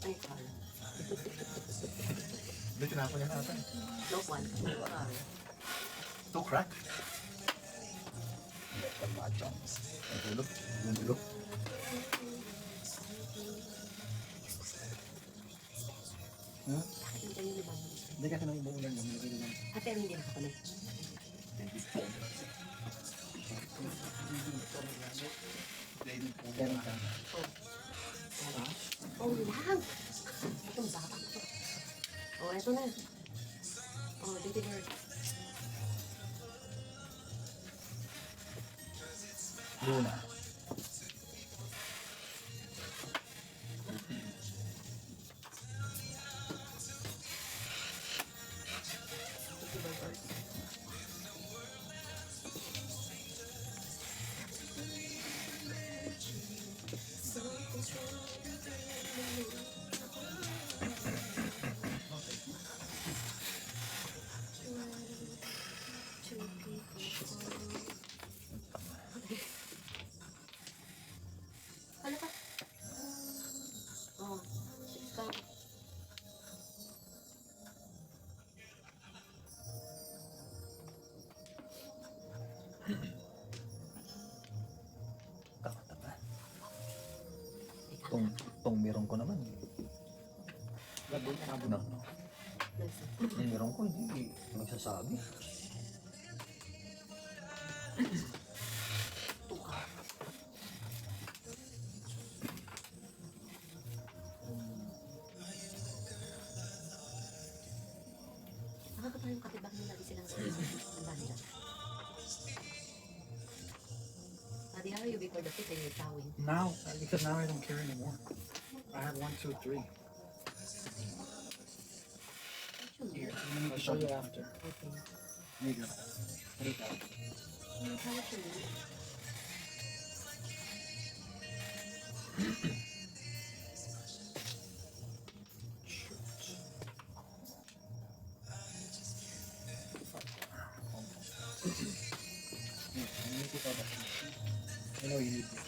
Ay, kala.
Hindi tinapon niya natin.
No one.
Two crack.
Ang hulog. Ang hulog.
Bakit nandiyan yung libang?
Hindi kasi nang buong lang.
Ate, ano hindi nakapanood? Oh, lang! Itong baka ko. Oh, eto na. Oh, deliver.
Luna.
Ano ka? Oh, ikaw.
Taka-taka. Tong meron ko naman. Na, yung meron ko hindi nagsasabi.
Tuka. Nakakatawa yung kapitbahay nila, lagi silang ang dami dyan. Adi, how you before the fit and you're towing?
Now, because now I don't care anymore. I have 1, 2, 3. Here, I'll show you after.
Okay.
Here you go. What is that?
How much you need?
Here, you need to go back. I know you need this.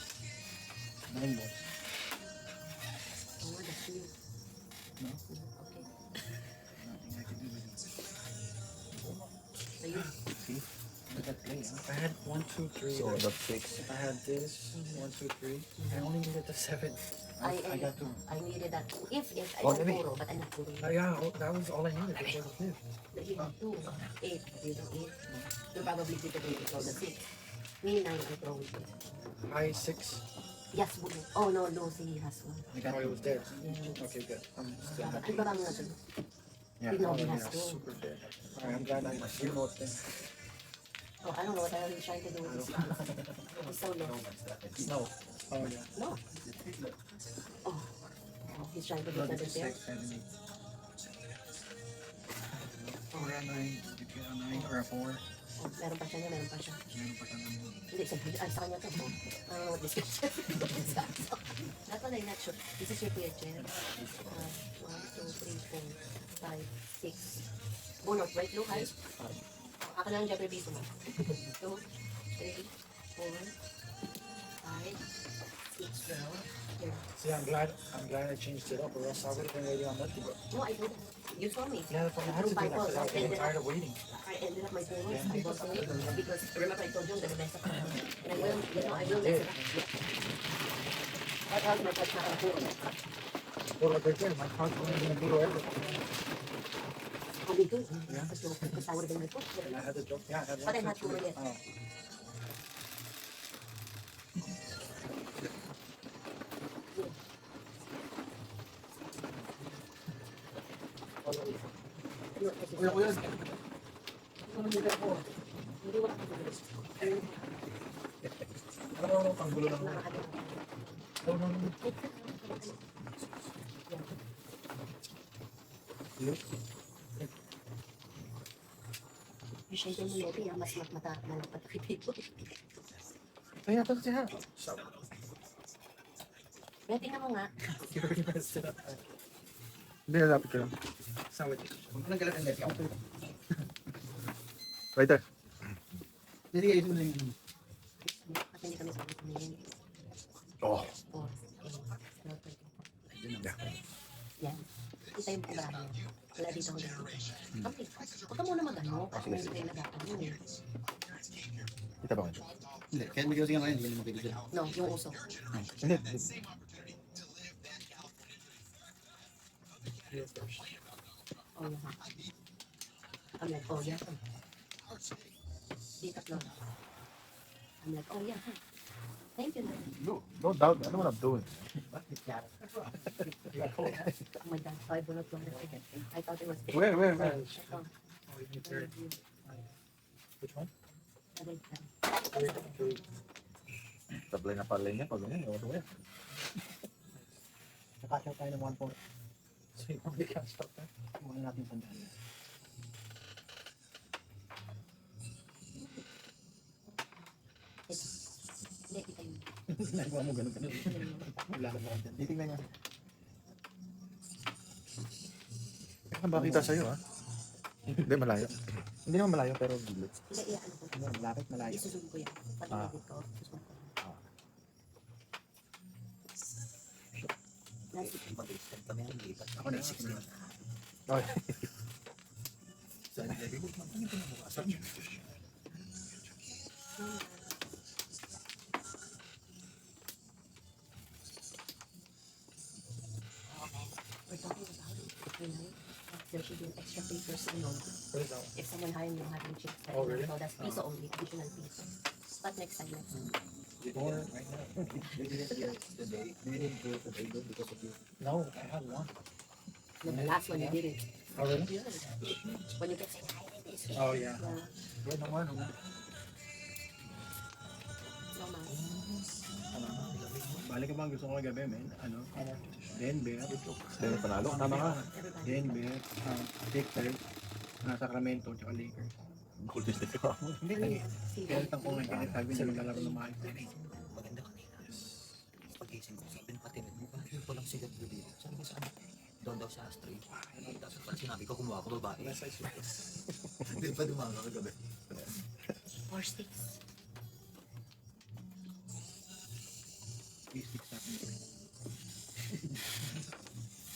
9 volts.
Oh, that's you.
No?
Okay.
Nothing I can do with it.
Ayun.
See? Look at play, huh? I had 1, 2, 3.
So that's 6.
If I had this, 1, 2, 3, I only needed the 7. I got 2.
I needed that. If I
Oh,
had
maybe.
puro, but I'm not puro.
Yeah, that was all I needed before the fifth.
But you have 2, 8. You don't 8. You probably did the throw the 6. Me 9, I throw it.
I 6.
Yes, bulo. Oh, no, Lucy has one.
I got it was there.
Yeah.
Okay, good. I'm still
Ano
happy.
ba bang natin?
Yeah,
You know
oh,
he
yeah,
has to.
super good. Alright, I'm glad I know thing.
Oh, I don't know what I was trying to do with this one. It's so low.
No. Oh, yeah.
No. Oh. Oh, he's trying to do
Look at
something
the
there.
6, 7, 8. Or a 9, you get a 9 or a 4.
Oh, meron pa siya niya, meron pa siya.
Meron pa kang ano.
Hindi, sa kanya to. Oh. I don't know what this is. That one I'm not sure. This is your picture. 1, 2, 3, 4, 5, 6. Bunot, right, Luke? Hi? Ako na lang dyan, piso mo. 2, 3, 4, 5, 6. Here.
See, I'm glad I changed it up, or else I would have been waiting on nothing.
No, I don't. You saw me.
Yeah, that's what I had to do that because I was getting tired of waiting.
I ended up my photos. I bought them because remember I told you I'm gonna mess up. And I will, I will mess it up. What else my touch not on photo?
Well, like I said, my car's only going to do everything.
I'll be good. Because I would have been my foot.
I had to jump. Yeah, I had
But I'm
1,
not
2,
sure
3.
yet.
Oh.
Kuya, kuya. Hindi wala ka sa
Ano, ang gulo lang. No, no, no.
Yung syempre mo lobby, mas matakipid ko.
Kaya ito siya.
Ready na mo nga.
You already messed it up.
Hindi, lapit ka lang.
Saan with you?
Anong galat ang left ako?
Right there.
Hindi kayo yung
At hindi kami sabi ko na yun.
Oh.
4, 8, 12, 34. Yan. Kita yung programa niya. Wala dito ako dito. Okay. Huwag ka muna mag-ano. Kasi may spray na gata mo eh.
Kita ba ko?
Hindi, kaya may kasi nga ngayon, hindi mo makikita.
No, yung uso.
Hindi.
Oh, yan. I'm like, oh, yeah. Di tatlo. I'm like, oh, yeah. Thank you, Lord.
No, no doubt. I know what I'm doing.
Oh my God, 5 will not go. I thought it was 8.
Where?
Ito.
Which one?
Aray,
Sablay na pala niya pag ganyan. Ewan ko yan.
Nakasya tayo ng 1 point.
So you only can't stop that.
Huwag natin tandaan.
Hindi, kita yun.
Nagawa mo ganun. Wala ka ba?
Titingnan niya. Kaya ba kita sa'yo, ha? Hindi, malayo. Hindi naman malayo, pero gilid.
Hindi, iyan ko.
Malapit, malayo.
Isusun ko yan. Pati
Ah.
nabit ko, susun ko. Nasi.
Ako na 16.
Okay.
We're talking about there should be an extra papers in note.
What is that one?
If someone hiring you having chicks, that
Oh, really?
so that's piso only, additional piso. But next time,
Or right now?
They didn't do it today. They didn't do it today because of you.
No, I have one.
the last one you did it.
Oh, really?
Yeah. When you get say, I did this.
Oh, yeah.
Yeah.
Yan naman, no?
No, ma'am.
Balik ka bang gusto ko gabi, men? Ano? Denver.
Hindi, panalo. Tama ka.
Everybody.
Denver. Sixers. Sacramento. Tsaka Lakers.
Golden State ka.
Hindi lagi.
See
Kaya
that?
lang kung hindi sabi niya maglalaro ng maayos.
Maganda kanina. Pagising ko, sabi ng kapatid mo, bakit ko lang sigat ko dito? Sabi ko saan? Doon daw sa astray. Tapos pag sinabi ko, kumuha ko babae. Hindi pa dumaga kagabi.
4 sticks.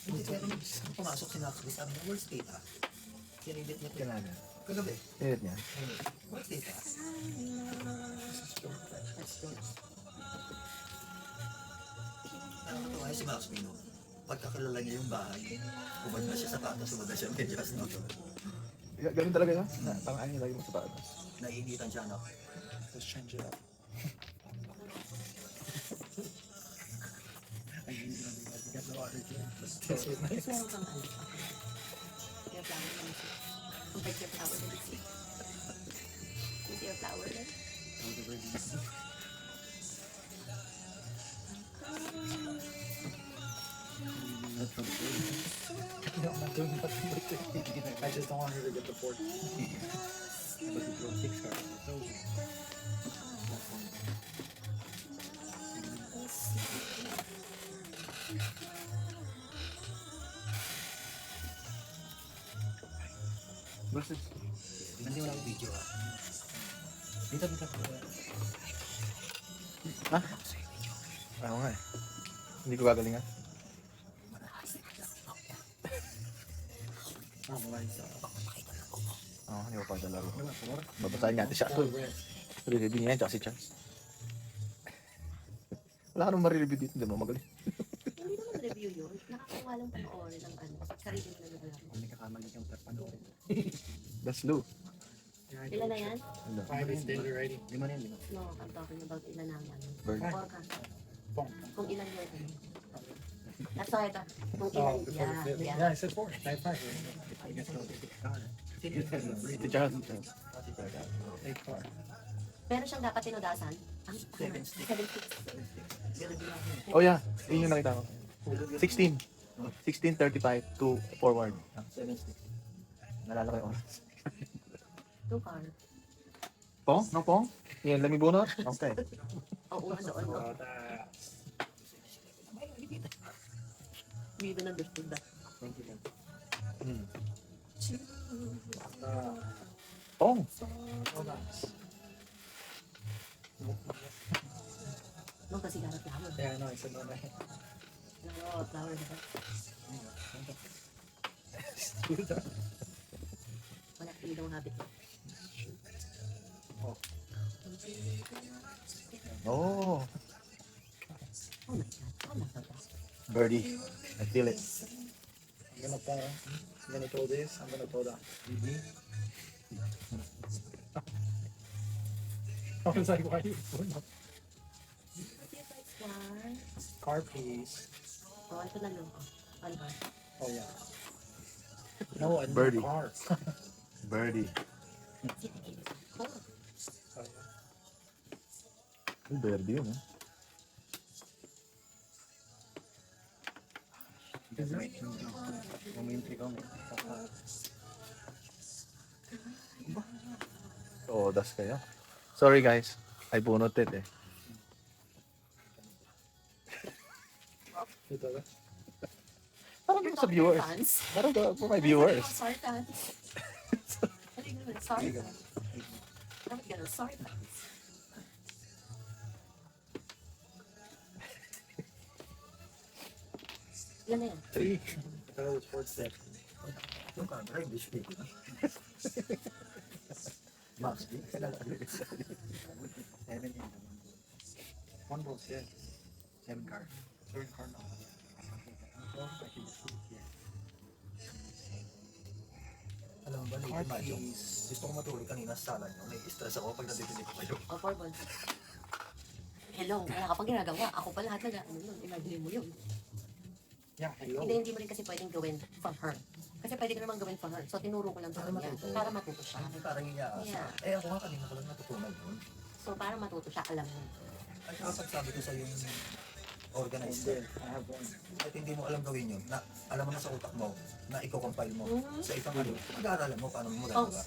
Hindi, pero nung pumasok si Naxley, sabi niya, where's Tita? Sinidit niya ko.
Kailangan.
Kagabi.
Edit niya.
Where's Tita?
That's good.
Nakakatawa si Max Mino. Pagkakilala niya yung bahay, kumad na siya sa patas, sumada siya medyas. No?
Ganun talaga yun. Parang ayaw lagi mo sa patas.
Naiinitan siya, no?
Let's change it up.
Meron kang ano. Your flower na isi. Compared to your flower na isi. Is your flower na?
No, I'm not doing nothing with it. I just don't want her to get the 14.
But you throw 6 cards. It's over.
Versus.
Hindi wala akong video, ha?
Dito.
Ako nga eh. Hindi ko gagalingan. Oo, hindi ko pa laro. Babasahin natin siya. Re-review niya yan, tsaka si Chance. Wala ka nang marireview dito, hindi mo magaling.
Hindi naman review yun. Nakakawa lang panoorin ng ano. Sarili mo na naman.
Kung may kakamali kang panoorin.
That's Lou.
Ilan na yan?
Ano?
5 is daily writing.
5 na yan, 5.
No, I'm talking about ilan na yan.
Bird.
Or ka.
Pong.
Kung ilan yun. That's why ito. Kung
Oh,
ilan.
before the fifth.
Yeah.
Yeah, I said 4. 5, 5.
I guess I'll take it.
Si Chance.
8, 4.
Meron siyang dapat tinudasan. Ang
7 sticks.
7 sticks.
Oh yeah, yun yung nakita ko. 16. 16:35 to forward.
7 sticks.
Nalala ko yung oras.
2 car.
Pong? No pong? Yan, lamig bunot? Okay.
O, una doon. No?
Oh, that.
Hindi na understood that.
Pong?
Oh, nice.
Nung kasi garap flower.
Yeah, I know. I said no.
No, flower diba? Wala, hindi daw habit.
Oh,
Oh my God. Oh my God.
birdie. I feel it.
I'm gonna throw this. I'm gonna throw that. I was like, why are you doing that? Car, please.
Oh, ito na lang. Ano ba?
Oh yeah. No, a new
Birdie.
car.
Birdie.
Oh,
Oh, yeah.
Birdie yun, eh. Oo, das kayo. Sorry guys. I bunot it eh.
Ito lang.
Parang dito sa viewers.
fans.
Parang for my viewers.
Sorry, fans. Sorry, sorry, fans. Bakit ganun? Sorry, fans. Ilan na yan?
3. That was 4 step.
Yung camera, English speaking. Max, di ka na lang.
7 in. One ball, yeah. 7 car. 7 car now.
Alam mo ba,
Car
late imagine.
keys.
Gusto ko matulog kanina sa sala niyo. May stress ako pag nandito ko kayo.
O, 4 balls. Hello, wala ka pang ginagawa. Ako pa lahat na ano yun. Imagine mo yun.
Yeah, hello.
Hindi mo rin kasi pwedeng gawin for her. Kasi pwede ka naman gawin for her. So, tinuro ko lang sa
Para
kanya.
matuto.
Para matuto siya.
Ay, parang iyaasa.
Yeah.
Eh, ako nga kanina ko lang natutunan yun.
So, para matuto siya, alam mo.
Ay, kapag sabi ko sa yung organized
Then I have one.
at hindi mo alam gawin yun, na alam mo na sa utak mo, na i-compile mo
Mhm.
sa isang ano, mag-aaralan mo paano mo magagawa.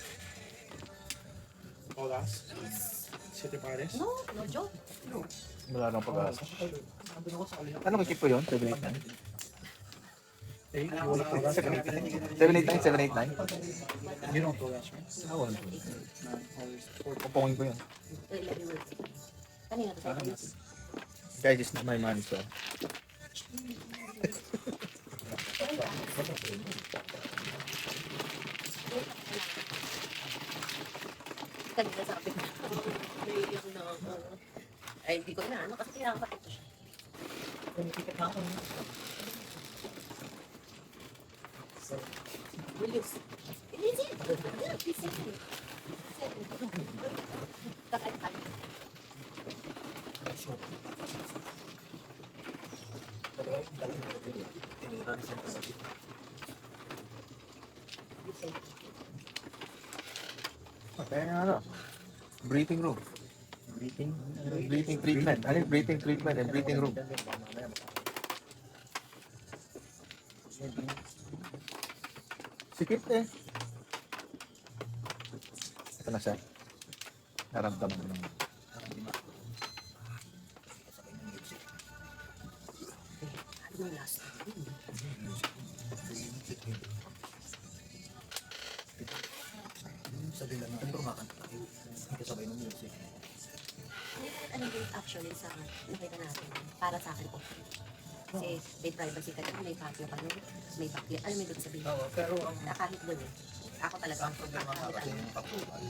Oh, that's City Paris.
No, no joke.
Wala nang pag-asa.
Sabi ko sa kanila.
Anong equipo yun? 789?
Eh, you wanna throw that?
789? 789?
You don't throw that, right?
Ah, wala.
No, always 4.
Kupongin ko yun.
Let me work. Kanina to sa akin.
Guys, it's not my money, so.
Kanina sabi ko. Naiiyak na ako. Ay, hindi ko na ano kasi kailangan matuto siya. Williams. Hindi. Yeah, please sit here. Sit here. Kakay-kay.
Kaya nga ano, breathing room. Breathing treatment. Ano yung breathing treatment and breathing room? Sikip eh. Ito na siya. Naramdaman mo naman.
Ano yung last?
Sabi lang natin, kumakanta tayo. Kasabay ng music.
Ano yung actually sa nakita natin? Para sa akin po. Kasi may privacy ka doon, may patio ka doon, may backyard. Ano may doon sabihin?
Oo, pero ang
Kahit doon eh. Ako talaga.
ang problema nga kasi yung approval.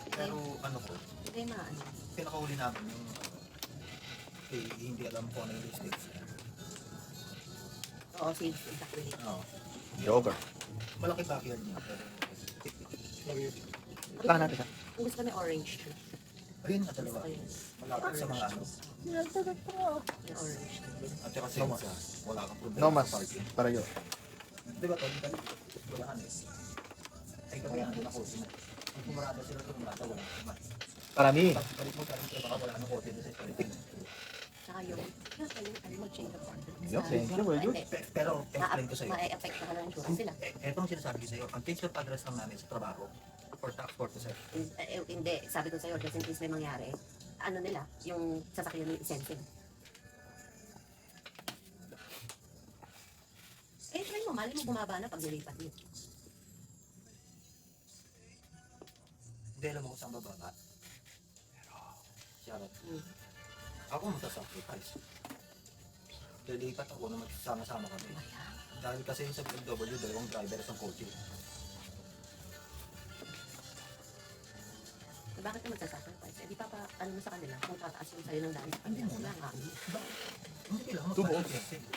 Pero ano ko,
Hindi maano.
pinakahuli namin yung eh, hindi alam ko ano yung mistakes.
Oo, safe. Exactly.
Oo.
Yoga.
Malaki backyard niya. Pero,
Tahan natin siya.
Kung gusto kami orange.
ayun nga dalawa.
Gusto ko yun.
Malapit sa mga ano.
Yung orange.
At saka sensa, wala kang problema
No mas.
sa parking.
Para yun.
Di ba, Tony? Wala ka ay kami ang ako. Kung pumarada sila ito, wala naman.
Parami.
Pag balik mo, parang baka wala nang kote doon sa parking.
Tsaka yung, ano mag-change of order.
Yo, thank you, well, good.
Pero, explain ko sa'yo.
Ma-affect na ka ng insurance sila.
Etong sinasabi ko sa'yo, ang change of address lang namin sa trabaho for tax purposes.
Hindi, sabi ko sa'yo, just in case may mangyari, ano nila, yung sasakyan ng incentive. Eh, try mo, mali mo bumaba na pag nilipat mo.
Hindi alam mo kung saan bababa. Charot. Ako magsasacrifice. Lilipat ako na magsama-sama kami. Dahil kasi sa BMW, dalawang driver sa kotse.
So, bakit ka magsasacrifice? Eh, di pa ano mo sa kanila, kung tataas yung sa'yo ng daan sa kanila. Wala nga.
Hindi kailangan
Tubo.
magpa-exercise.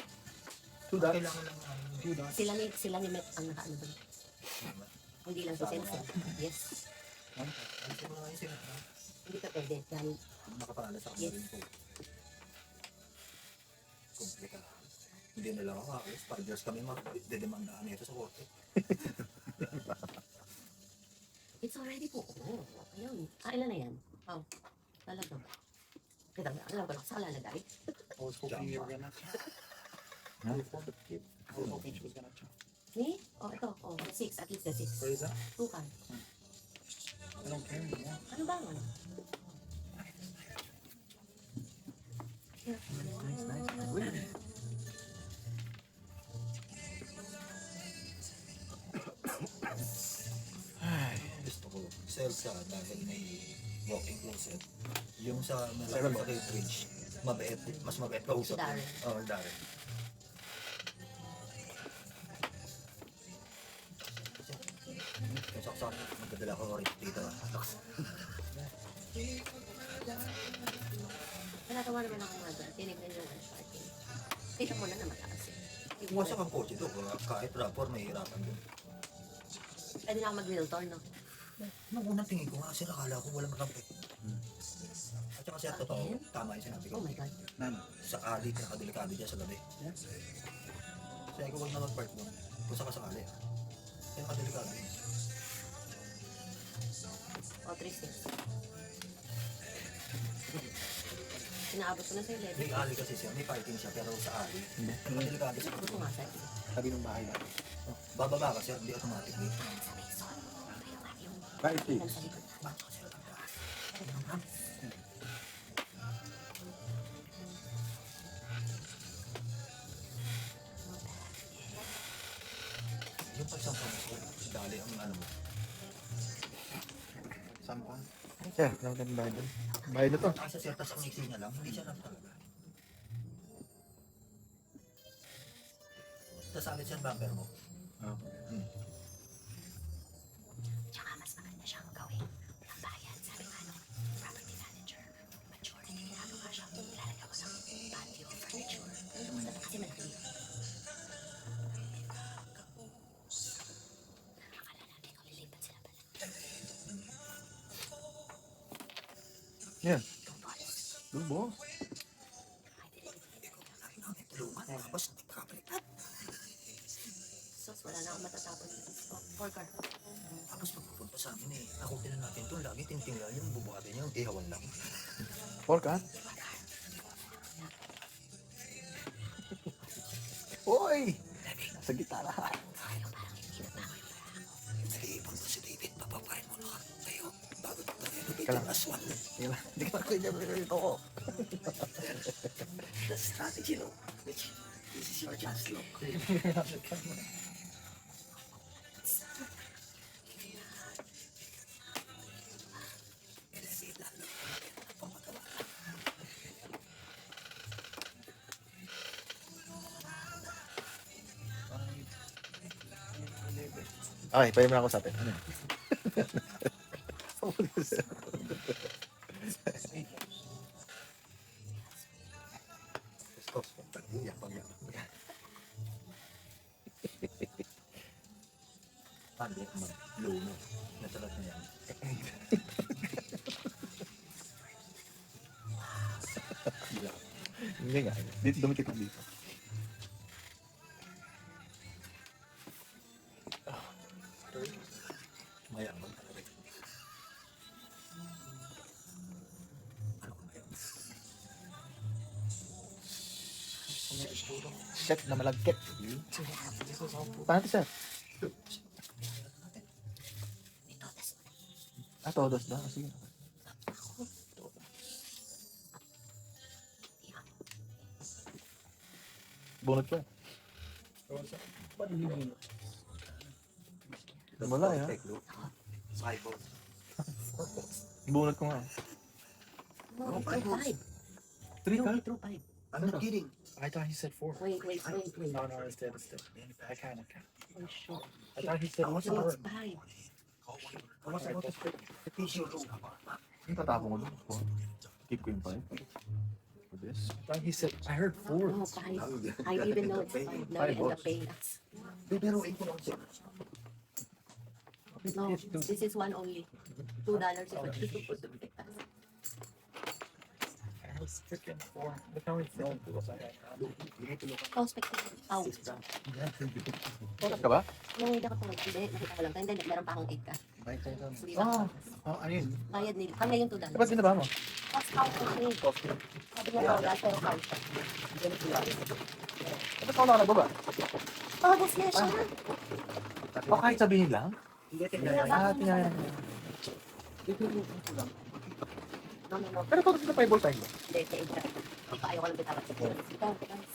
To that.
Kailangan lang
Sila ni Met ang nakaano doon. Hindi lang si Sensei. Yes.
Alisin mo na ngayon sila.
Hindi ka pwede. Dahil
Makapangalan sa
Yes.
kanila rin po. Kumplika. Hindi na lang ako alis. 5 years kami magdedemandaan nito sa korte.
it's already po. Oo. Ayun. Ilan na yan? Oh. Talaga. Kita ba? Alam ko lang. Saan lalagay?
I was hoping you were gonna check.
Huh?
Before the kid, I was hoping she was gonna check.
Ni? Oh, ito. Oh, 6. At least the 6.
What is that?
2 kan.
I don't care anymore.
Ano ba ang ano?
Gusto ko sell sa dahil may walk-in closet. Yung sa
Sarah
malaki sa cartridge, mabait, mas mabait kausap.
Darren.
Oo, Darren. Kung saksak, magdadala ko rin dito.
Nagagawa naman ako nga doon. Tinignan yung parking. Tignan mo na mataas eh.
Iwasak ang kotse doon, kahit rapor, may hirapan doon.
Pwede na ako mag-realtor, no?
Nung unang tingin ko nga, sir, akala ko walang rampet. At saka sir, totoo, tama yung sinabi ko.
Oh my God.
None.
Sa ali, pinakadelikado dyan sa gabi.
Yeah.
Kaya ko huwag na mag-park doon, kung sakasakali. Pinakadelikado yun.
O, 3-6. Inaabot ko na sa 11.
May ali kasi siya, may parking siya, pero sa ali, pinakadelikado siya.
Inaabot ko nga sa 11.
Sabi ng bahay na.
Bababa ka sir, hindi automatic dito.
Right,
Ilan sa likod.
Yung pagsampa mo sir, dali ang ano mo.
Sampan.
Yeah, naman yung bayad. Bayad na to.
Kasi sir, tas ang iksi niya lang, hindi siya lang talaga. Tas alit siya ang bumper mo.
Tsaka mas maganda siyang gawin ng bayan. Sabi nga nung property manager, mature na ginagawa siya. Lalagyan ko ng patio furniture. Ano gusto na kasi malaki. Akala natin kung lilipat sila pala.
Yeah.
Two balls.
Good boss.
Tulungan, tapos nagpapalitan.
Sos, wala na akong matatapos. Four car.
Tapos pagpupunta sa amin eh, akutin na natin to, lagi tingtingnan yung bubuhatin niya, ihawan lang.
Pork, ha? Hoy! Nasa gitara.
Naiipon ko si David, papapain mo na kayo bago pagtayo ng
Kailangan.
aswang.
Hindi ka nakuha niya ito ko.
The strategy, no? Which, this is your chance, look.
Okay, pwede mo na ako sa atin. Ano yun?
Stop, iyak pag iyak. Pandi, mag-blow mo. Nasalat na yan.
Hindi nga. Dito, dumikit lang dito.
Mayaman talaga. Ano ko ngayon?
Chef na malagkit. Paano sir?
Ito, tas
Todos ba? Sige. Bunot ka. Wala eh, ha?
Take look. Cyborg.
Bunot ko nga.
no, 5.
3
No,
ka?
he threw 5.
I'm not kidding.
I thought he said 4.
Wait.
No, it's dead. I can't.
Oh, shit.
I thought he said
No,
4.
it's 5.
Kawas ako sa tissue room. Yung tatapon ko dun. Keep ko yung 5. For this.
I thought he said, I heard 4.
No, 5. I even know it's 5. Now you end up paying us.
Pero 8 ko lang siya.
No, this is one only. $2 is what you put to protect us.
I was freaking 4. Look how he filmed.
Oh, spectacle. Oh.
Oras ka ba?
No, hindi ako tumag. Hindi, nakita ko lang. Hindi, meron pa akong 8 ka. Hindi
Ah.
lang.
Oh, I mean,
Bayad nila. Kami yung $2.
Dapat binaba mo?
Cost count ko siya. Sabi niya $2 pero count siya.
Dapat ako nakababa.
Oh, boss niya siya.
O kahit sabihin lang?
Ah,
tingnan.
No.
Pero kung sino pa yung ball time mo?
Hindi, sa 8 ka. Ayaw ko lang bitawan. Ito, guys.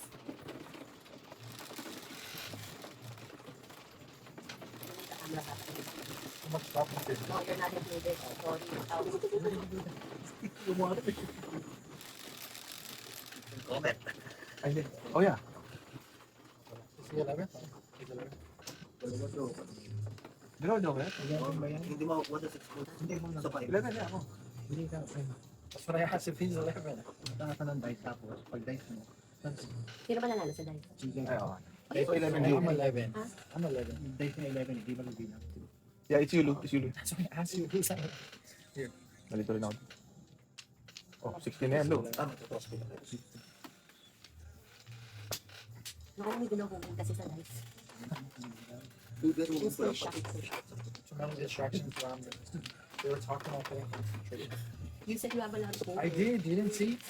Camera ka. No, you're not included. Sorry.
Oh yeah.
is he 11?
Dalawa daw kaya?
Hindi mo, what is it? Hindi mo nasa 5.
11 na ako.
That's what I asked if he's 11.
Punta ka ng dice tapos, pag dice mo,
Sino ba nanalo sa dice?
Ay, okay.
Ay,
So 11
I'm
you.
11.
Huh?
I'm 11.
dice na 11, hindi mo nabilang.
Yeah, it's you, Lu. It's you, Lu.
That's why I asked you who's 11.
Nalito rin ako. Oh, 16 na yan, Lu.
Naku, may ginawa ko kasi sa dice.
Pero
Yung full shot.
So many distractions around me. They were talking all day.
You said you have a lot of balls.
I did. You didn't see?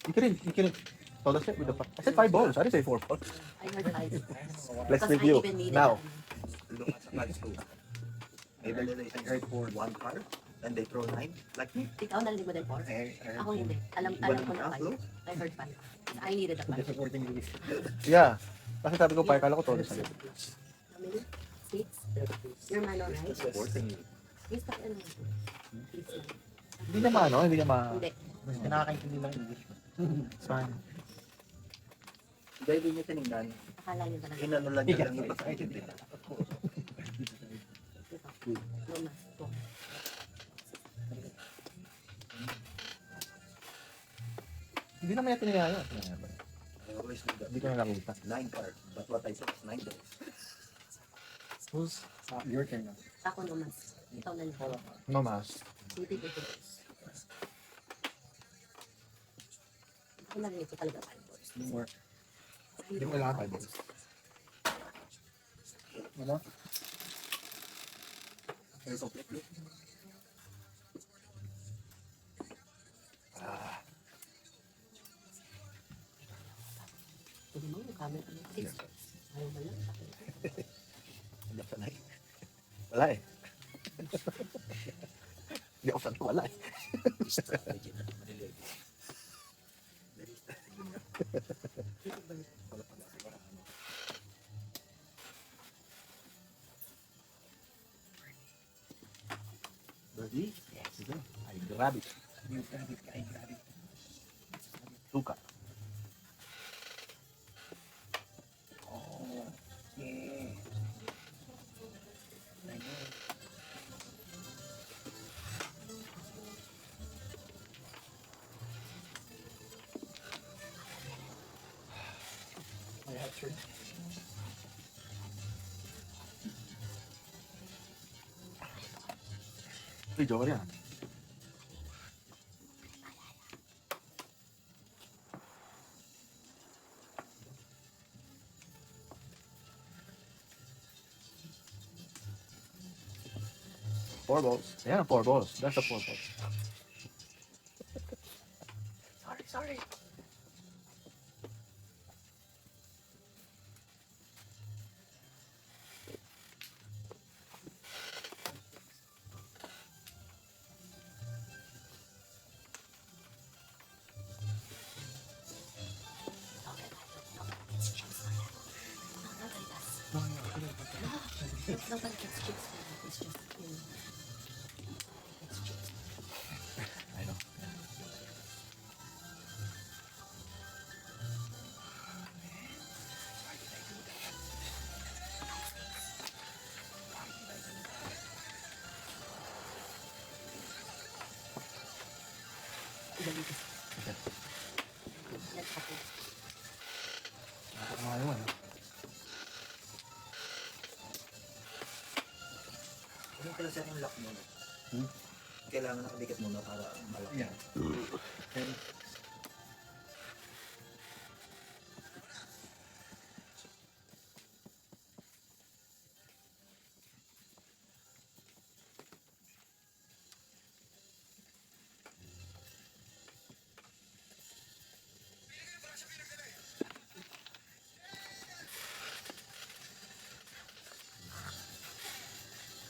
You couldn't told us it with the I said 5 balls. I didn't say 4 balls.
I heard 5.
I don't know why.
Let's
Because I
review.
even needed
Now.
look at Let's go. Either I heard for one card, and they throw 9, like me.
Ikaw narinig mo din 4?
I heard
Ako hindi. Alam ko na 5. I heard 5. I needed a 5.
supporting release.
Yeah. Kasi sabi ko 5, kala ko told us ulit.
How many? 6? Your man alright?
Supporting
Please stop ano. Please lang.
Hindi niya maano, hindi niya ma...
Hindi.
Nakakaintindi lang English.
It's fine.
Dahil niya tinignan,
Akala niyo talaga.
inano lang niya lang yung excited eh.
Ito. No mas. Ito.
Hindi naman niya tinayaya.
I always do that.
Hindi ko na nakita.
9 card, but what I said is 9 dice.
Who's your turn now?
Ako no mas. Ikaw na lang.
Hold on.
Mamas.
Hindi ko ito. Ako narinig ko talaga 5 balls.
No more.
Hindi ko kailangan 5 balls.
Ano?
Very complete.
Hindi mo yung camera. 6 balls. Ayaw mo lang.
Hindi ako sanay. Wala eh. Hindi ako sanay. Wala eh. Ready? Yes. I grab it.
You grab it, I grab it.
Suka.
Oh, yeah. I know.
I have 3.
Uy, joker yan. Four balls. Ayan, 4 balls. That's the 4 balls. Sorry.
Nobody gets chips for that. It's just, you know. It's chips.
I know.
Galitis. Let's go.
Nakakamayo ano.
Ano pala sir yung lock mo?
Hmm?
Kailangan nakadikit muna para malaki.
Yeah. Okay.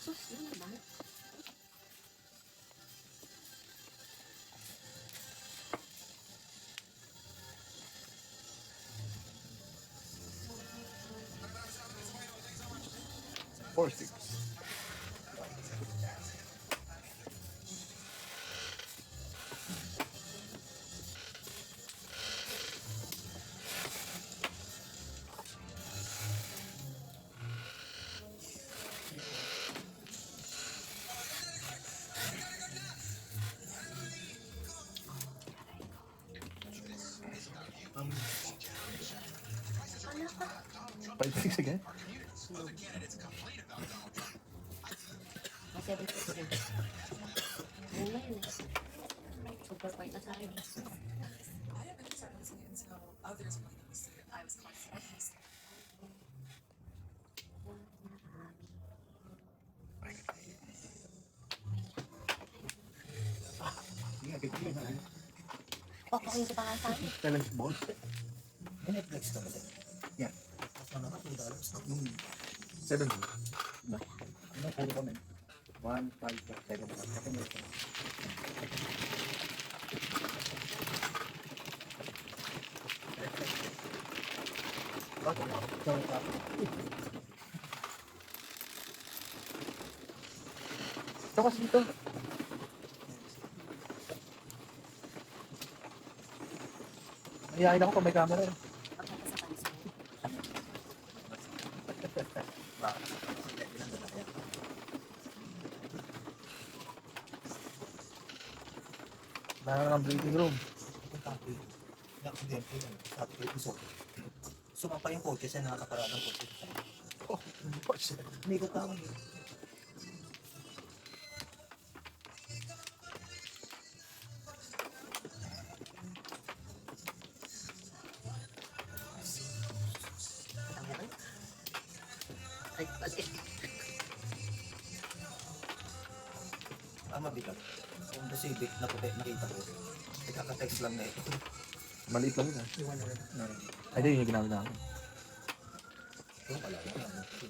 Sus, yun ba?
Four, six. Five, six again.
Mas 7 6 din. Ayun na yun. Super point na sa akin.
Yeah, good game, man.
Papakin kita nga sa akin.
Challenge board.
May Netflix ka ba sir?
Yeah.
Ano ka? $2 no?
7. Ano puro kami? 1, 5, 7. Kasi meron ko. Ito kasi dito. Ayayin ako pag may camera.
Pagkata sa kanisa.
Meron ng breathing room.
Aksidente yun. Sabi ko yung suso. Sumapa yung coaches na nakakaparaan ng coaches.
Oh,
Hindi ko pa ako.
Ay, pati.
Mabigat. Kung the civic na puti nakita ko. Nagkaka-text lang na ito.
Maliit lang yun ah.
Iwan na rin.
Ay, di yun yung ginamit namin.
Yung pala,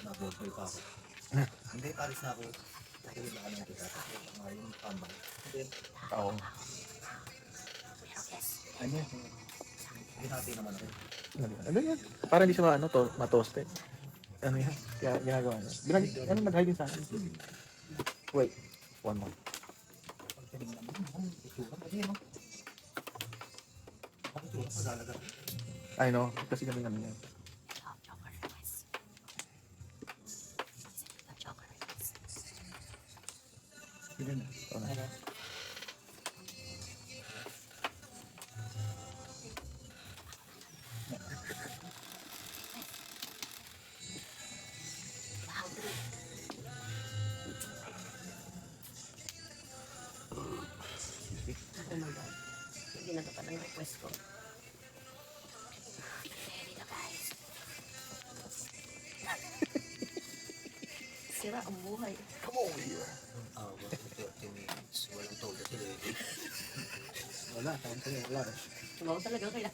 nag-board pa ako. Hindi, paris na ako. Dahil na lang kita. Yung tambay. Hindi,
Oo.
Ano yan?
binati naman ako.
Ano yan? Para hindi siya ano, matoste. Ano yan? Kaya ginagawa niya. Ano nag-hide din sa akin? Wait. One more.
Pag tinignan mo, ang itsura. Kasi yun, no? Ang itsura, pag-alaga.
I know. Kasi kami namin yan.
Sige na.
Oo na.
Oh my God. Hindi na pa ng request ko. Sira ang buhay.
Come over here.
Hour to 30 minutes. Walang told si Lady.
Wala, tawag sa'yo. Wala eh.
Tumaw talaga kaya.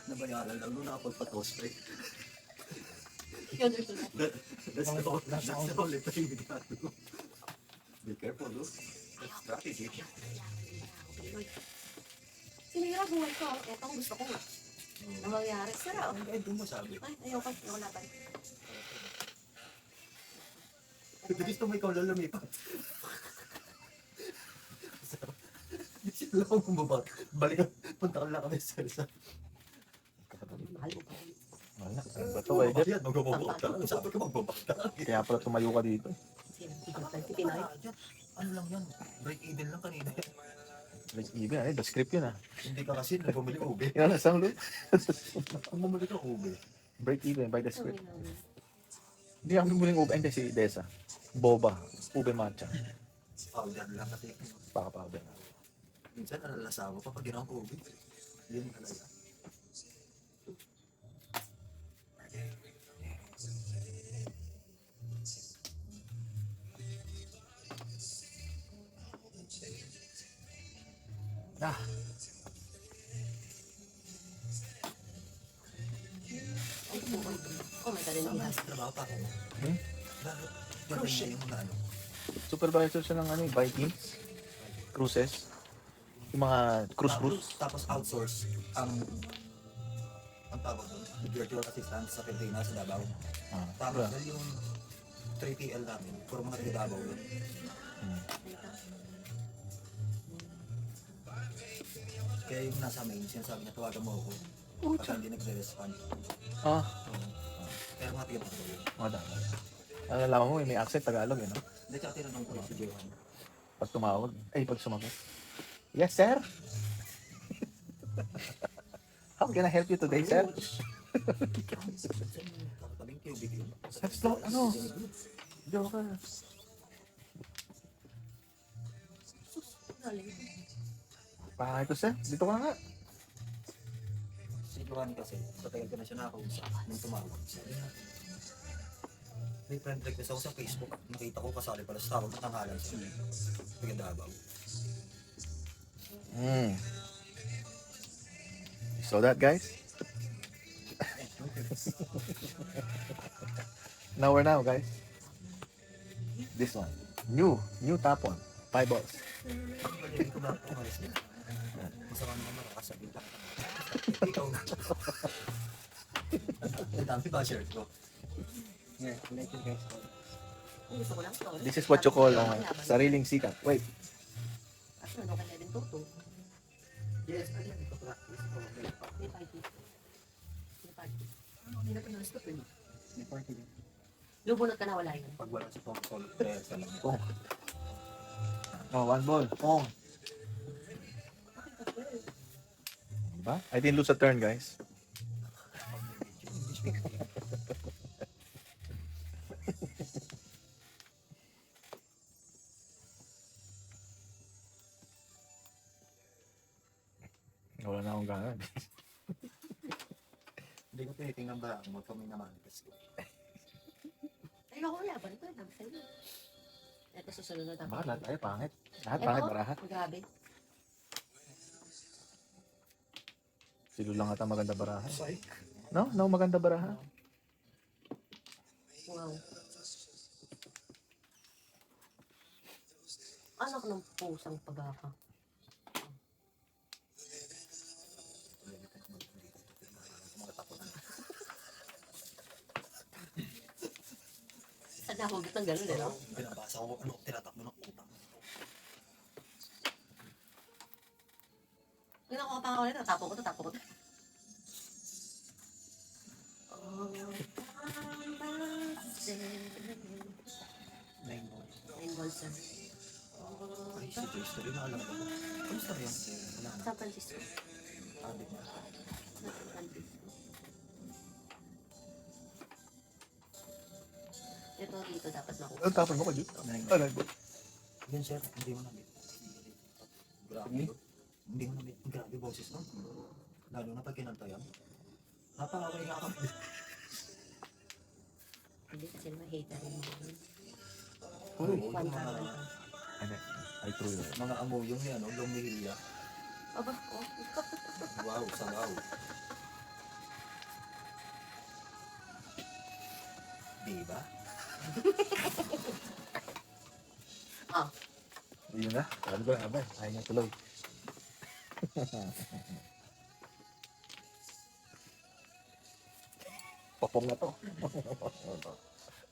Nabayaran lang nung nakapagpa-toast eh.
Yun, ito na.
That's the only thing we got to do. Be careful, look. That's strategy.
Sinira buhay ko. Ito ang gusto ko nga. Na mangyari. Sira.
Ang guide mo sabi.
Ay, ayoko. Ayoko laban.
Gusto mo ikaw lang lumipat. Isip lang akong bumaba. Balik, punta ka lang kami sa Elsa.
Mahal mo pa.
Wala. Ano ba ito kayo dyan?
Yan, magbabakta. Sabi ko magbabakta.
Kaya pala tumayo ka dito.
Sino? Ikaw tayo si Pinoy.
Ano lang yan? Break even lang kanina.
Break even, ano, the script yun ah.
Hindi ka kasi bumili ube.
Yan, isang loop.
Kung bumili ka ube.
Break even by the
Ito,
script.
may
Hindi ako bimuling ube, hindi si Desa. Boba, ube matcha.
Powder lang kasi.
Baka powder.
Minsan nalalasawa pa pag ginawang ube. Yun talaga.
Ah,
Oh my God, hindi
Tama,
has.
sa trabaho pa ako.
Hmm?
Bakit? Cruise ship. Yung mga ano.
supervisor siya ng ano, eh, Vikings. Cruises. Yung mga cruise.
Tapos outsource ang tawag doon. Virtual assistant sa Pilipinas sa Davao.
Ah,
Tapos
diba?
yung 3PL namin, puro mga taga Davao yun. Kaya yung nasa main, sinasabi niya, tawagan mo ako. Pagka hindi nagre-respond.
Ah,
Pero mga taga Davao yun.
madami. Alam mo, may accent Tagalog eh, no?
Hindi, tsaka tinanong ko si Johan.
Pag tumawag, ay pag sumagot. Yes, sir. How can I help you today, sir?
Tabing cubic yun.
Ano? Joker. Pangit ko, sir. Dito ka na nga.
Si Johan kasi, patagal ko na siya nakausap nung tumawag. Sabi niya, may friend request ako sa Facebook. Nakita ko kasali pala sa tawag na tanghalan siya. Taga Davao.
Mm. You saw that, guys? Now we're now, guys. This one. New tapon. 5 balls.
Hindi ko ba umalis na? Masama naman makakasabi lang. Ikaw na. Ang dami ba shirt ko?
Yeah, thank you guys.
Gusto ko lang to.
This is what you call sariling sikat. Wait.
At ano ka na din tuto?
Yes, I didn't practice.
May party. May party. Hindi na pinag-stop yun.
May party din.
Lubunot ka na, wala yun.
Pag wala si Tom Sol, kaya sa lang.
Oh, 1 ball. Oh. Diba? I didn't lose a turn, guys. Wala na akong gana.
Hindi ko tinitingnan ba mo kami naman kasi.
Ay, ako wala. Balik ko lang. Sa'yo. Ito susunod na
Bakit lahat tayo pangit? Lahat
Ito,
pangit baraha.
grabe.
Silo lang ata maganda baraha.
Psych.
No? No maganda baraha?
Wow. Anak ng pusang pagaka. Saan nahugot ng gano'n eh, no?
Binabasa ko ano, tinatakbo ng utang.
Ginakuha pa ako nito, tapo ko to.
Nine balls.
9 balls sir.
Ay, si Joyce tuloy na alam ko. Kamusta ba yan? Wala na.
San Francisco.
Adik na.
San Francisco. Ito dito dapat makuha.
Ang tapon mo ka, Jude? Ano?
Yun sir, hindi mo na-meet. Grabe. Hindi mo na-meet. Grabe boses no? Lalo na pag kinantayan. Napakaway nga kami.
Hindi kasi ma-hater rin.
Uy.
Fun ka naman.
Ano? Ay, true yun.
Mga amuyong yan, no? Lumihilya.
Aba, oh.
Wow, sabaw. Diba?
Ah,
Yun na. Sabi ko na, abay. Ayaw niya tuloy. Popong na to.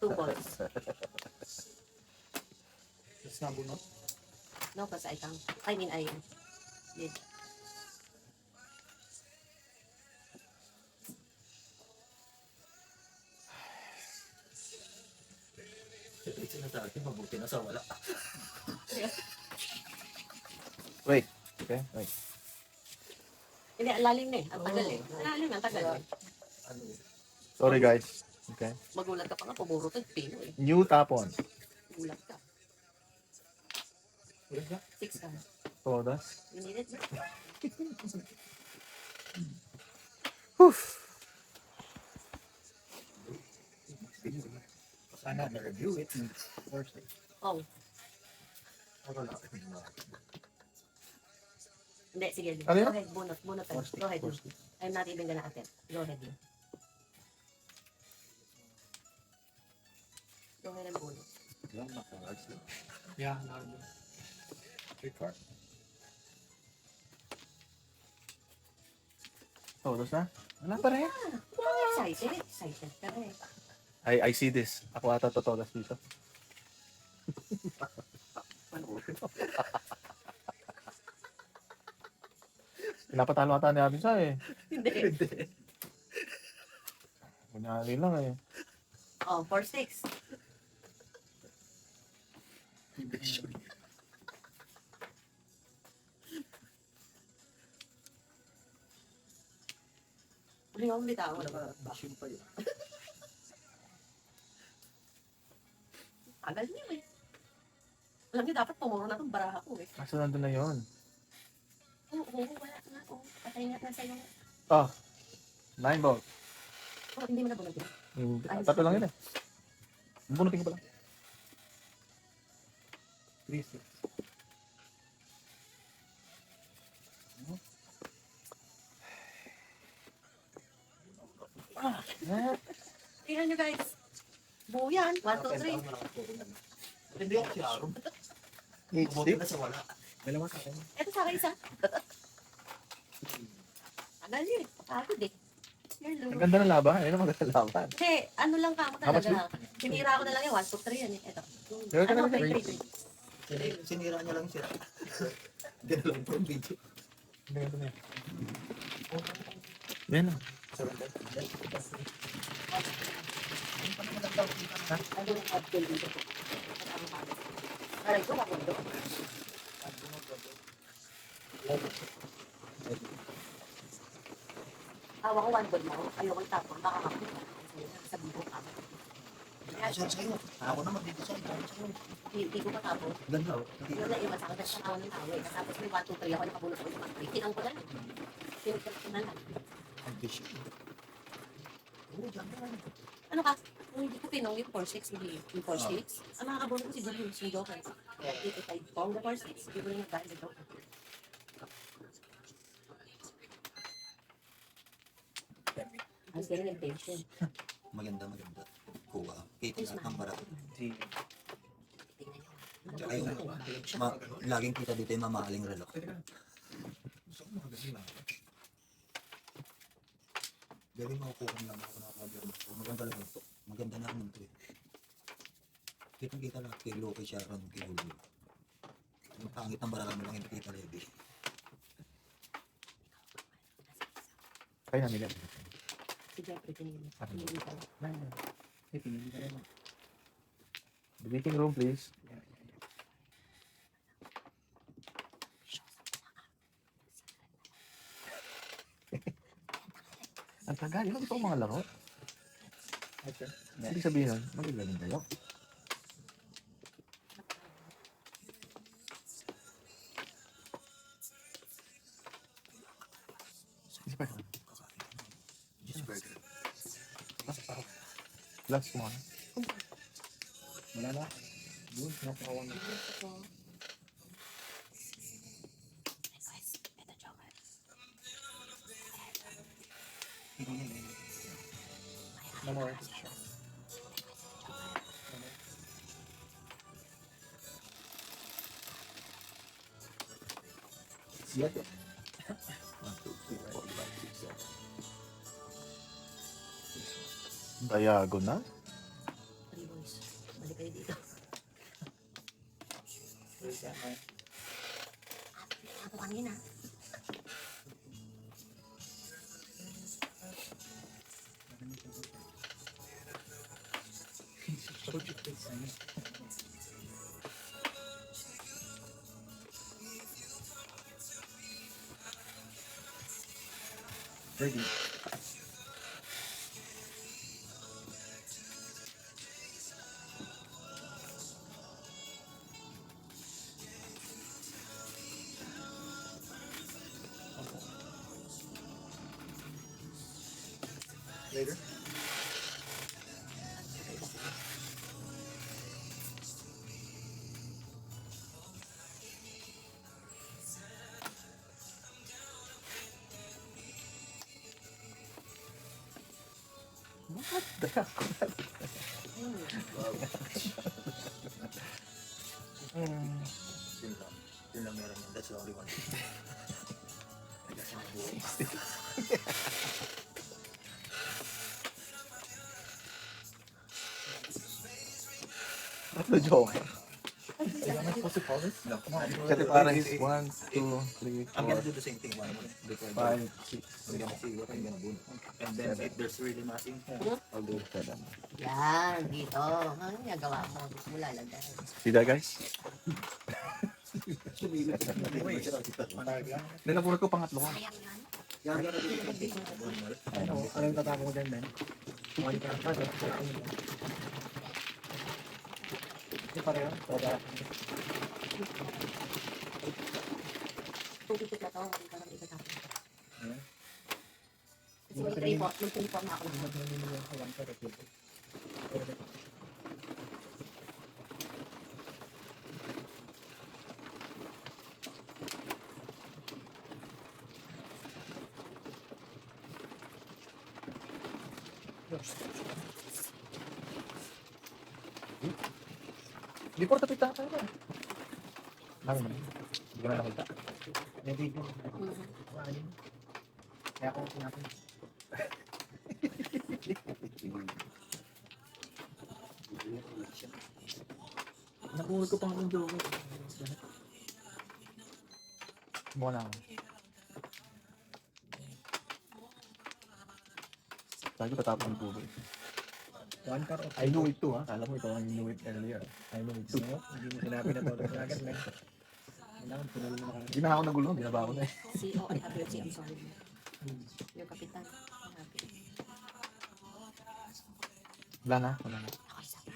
2 balls.
Tapos nabunot.
No, kasi I mean, I did.
Ito yung sinasabi, mabuti na sa wala.
Wait.
Okay. Right.
Hindi, ang lalim na eh. Ang tagal eh. Ang lalim, ang tagal eh.
Sorry guys. Okay.
Magulat ka pa nga, pumuro to, pino eh.
New tapon.
Gulat ka. 6 ka.
Todas.
You need it?
Sana na-review it. Thursday.
Oh. Hindi, sige.
Ano yun?
Go ahead, bunot. Bunot tayo. Go ahead. I'm not even gonna attempt. Go ahead. Go ahead and bunot.
Yeah, three card.
Todas na? Wala pa rin.
Excited. Excited ka rin.
I see this. Ako ata to todas dito. Pinapatalo ata ni Abisa eh.
Hindi.
Kunyari lang eh.
Oh, 4-6. Hindi ako bitawan.
Bashing pa yun.
Tagal niyo eh. Alam niyo, dapat pumuro na itong baraha ko eh.
Kaso nandun na yun.
Oo, wala nga. Oo, patay nga na sa'yo.
Oh. 9 ball.
Oh, hindi mo na bunod yun.
Hindi. Tatlo lang yun eh. Bunutin ko pa lang.
3-6.
Tingnan nyo guys. Buo yan. 1, 2, 3.
Hindi ako si Aaron.
8
Buti na sa wala.
Dalawa sa akin.
Ito sa akin isa. Tagal yun eh. Pagod eh. Hello.
Ang ganda ng laban. Ayun ang maganda laban.
Kasi ano lang ka mo
How much
talaga. Sinira ko na lang yung 1, 2, 3 yan eh. Ito.
Meron ka
Ano,
na
3,
rin.
3, 3.
Sinira niya lang siya. Hindi na lang po yung video.
Ganito na yan. Yan na.
Ano yung hardcore dito? Aray ko, makundo. Awa ko, 1 ball mo. Ayoko yung tapon. Baka makundo. Sa bibo ka.
Saan sa'yo? Ako naman dito sa'yo.
Hindi ko pa tapon.
Ganda oh.
Yung naiwan sa akin, kasi ang awa ng tawa eh. Tapos may 1, 2, 3 ako nakabunot ako sa 1, 3. Tinang ko na lang. Tinang ko na lang.
Ang fish. Oo, dyan na.
Ano ka? Kung hindi ko pinong yung 4-6, hindi yung 4-6. Ang makakabunot ko siguro yung Joker. If I found the 4-6, hindi ko rin nagdahil sa Joker. I'm getting impatient.
Maganda. Kuha. Kita lahat ng bara.
Tingnan nyo.
Tsaka yung, laging kita dito yung mamahaling relo. Galing makukuha lang ako nakakabir. Maganda lang ito. Maganda na naman ito eh. Kitang-kita lahat kay Lo, kay Sharon, kay Julio. Ang pangit ng barang lang hindi kita ready.
Kaya na nila.
Si Jeffrey, tinigil mo. Tinigil ka lang.
Pinili ka rin.
The meeting room please. Ang tagal. Yun ang gusto kong mga laro.
Okay.
Ibig sabihin nun, magagaling kayo. Isa pa.
Just burger.
Last one.
Wala na. Doon, nakuha na. No more. Sure.
Siete. 1, 2, 3, 4, 5, 6, 7.
Diagonal.
3 boys. Balik kayo dito. Ako kanina.
Ready. Later.
What the heck?
Yun lang. Yun lang meron yan. That's the only one. Kasi nabuo.
Ano joke?
Am I supposed to call this?
No.
Kasi parang 1, 2, 3,
I'm gonna do the same thing. One, before
5, 6,
we're gonna see what I'm gonna do. And then if there's really nothing,
I'll do 7.
Yan, dito. Ano nagawa mo? Gusto mo lalagay.
See that guys? Nilapulot ko pangatlo ko.
Sayang yan.
Ano yung tatapon ko dyan, Ben? One car. Ito pa rin.
Tubig na to. Hindi ka lang itatapon. Kasi mag-report na ako.
Before tapita tayo na. Ano man? Hindi ko na nakita.
May video. Kaya ako sinapin.
Nakuha ko pang ang joke. Mukha na ako. Sabi ko tatapon ng tubig.
One car.
I know it too ha. Alam mo ito ang you know it earlier. I know it too.
Hindi mo sinabi na todo na agad, Ben. Kailangan punulo mo na
Hindi na ako nagulo. Binaba ko na eh.
I have your I'm sorry. Your kapitan. Happy.
Wala na. Wala na.
Ako isa pa.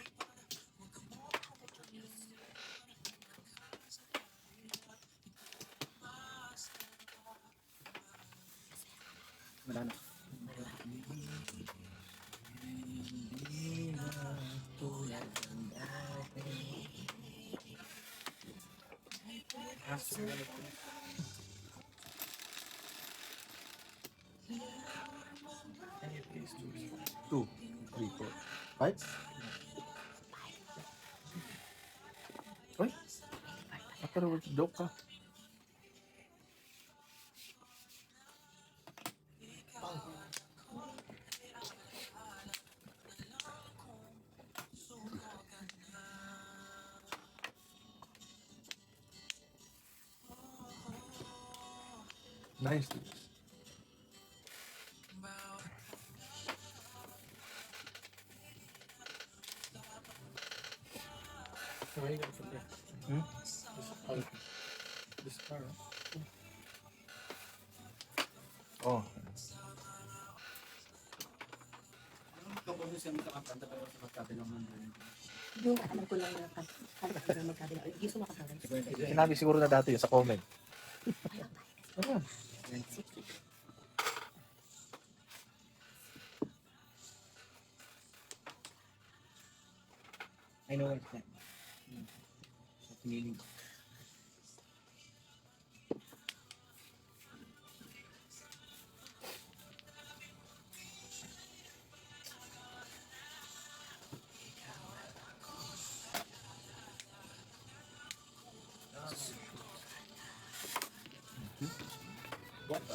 Wala na.
Two, three, four, five. Uy! After work, joke ka. Nice.
Where are you going from there? This car.
Oh.
Tungkol doon siya makakanta pero sa magkabilang mundo.
Yung alam ko lang na alam ko lang magkabila. Gusto mo kasama.
Sinabi siguro na dati yun sa comment.
I know what's that. Sa piniling ko.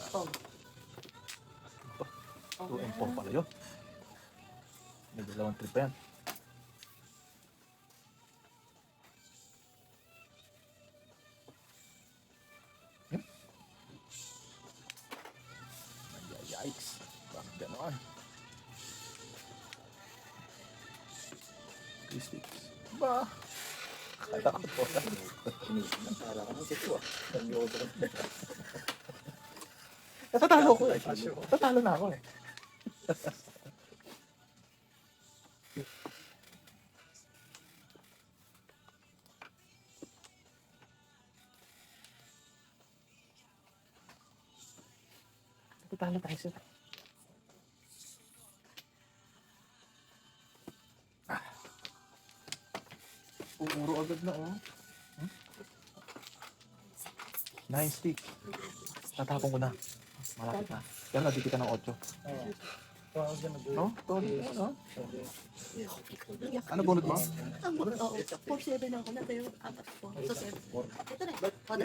Oh.
2 and 4 pala yun. May dalawang trip pa yan. Yikes. Bakit gano'n? 3 sticks. Ba? Kala ko po.
Para ka ng sitwa.
Nasa Tatalo ko eh. Tatalo na ako eh. Tatalo tayo sir. Uuro agad na oh. Nine stick. Tatapon ko na. Malapit na. Pero nagdikit ka ng 8. No? No? Ano bunot mo?
Oo, 4-7 ako na tayo. 4 so 7. Ito na.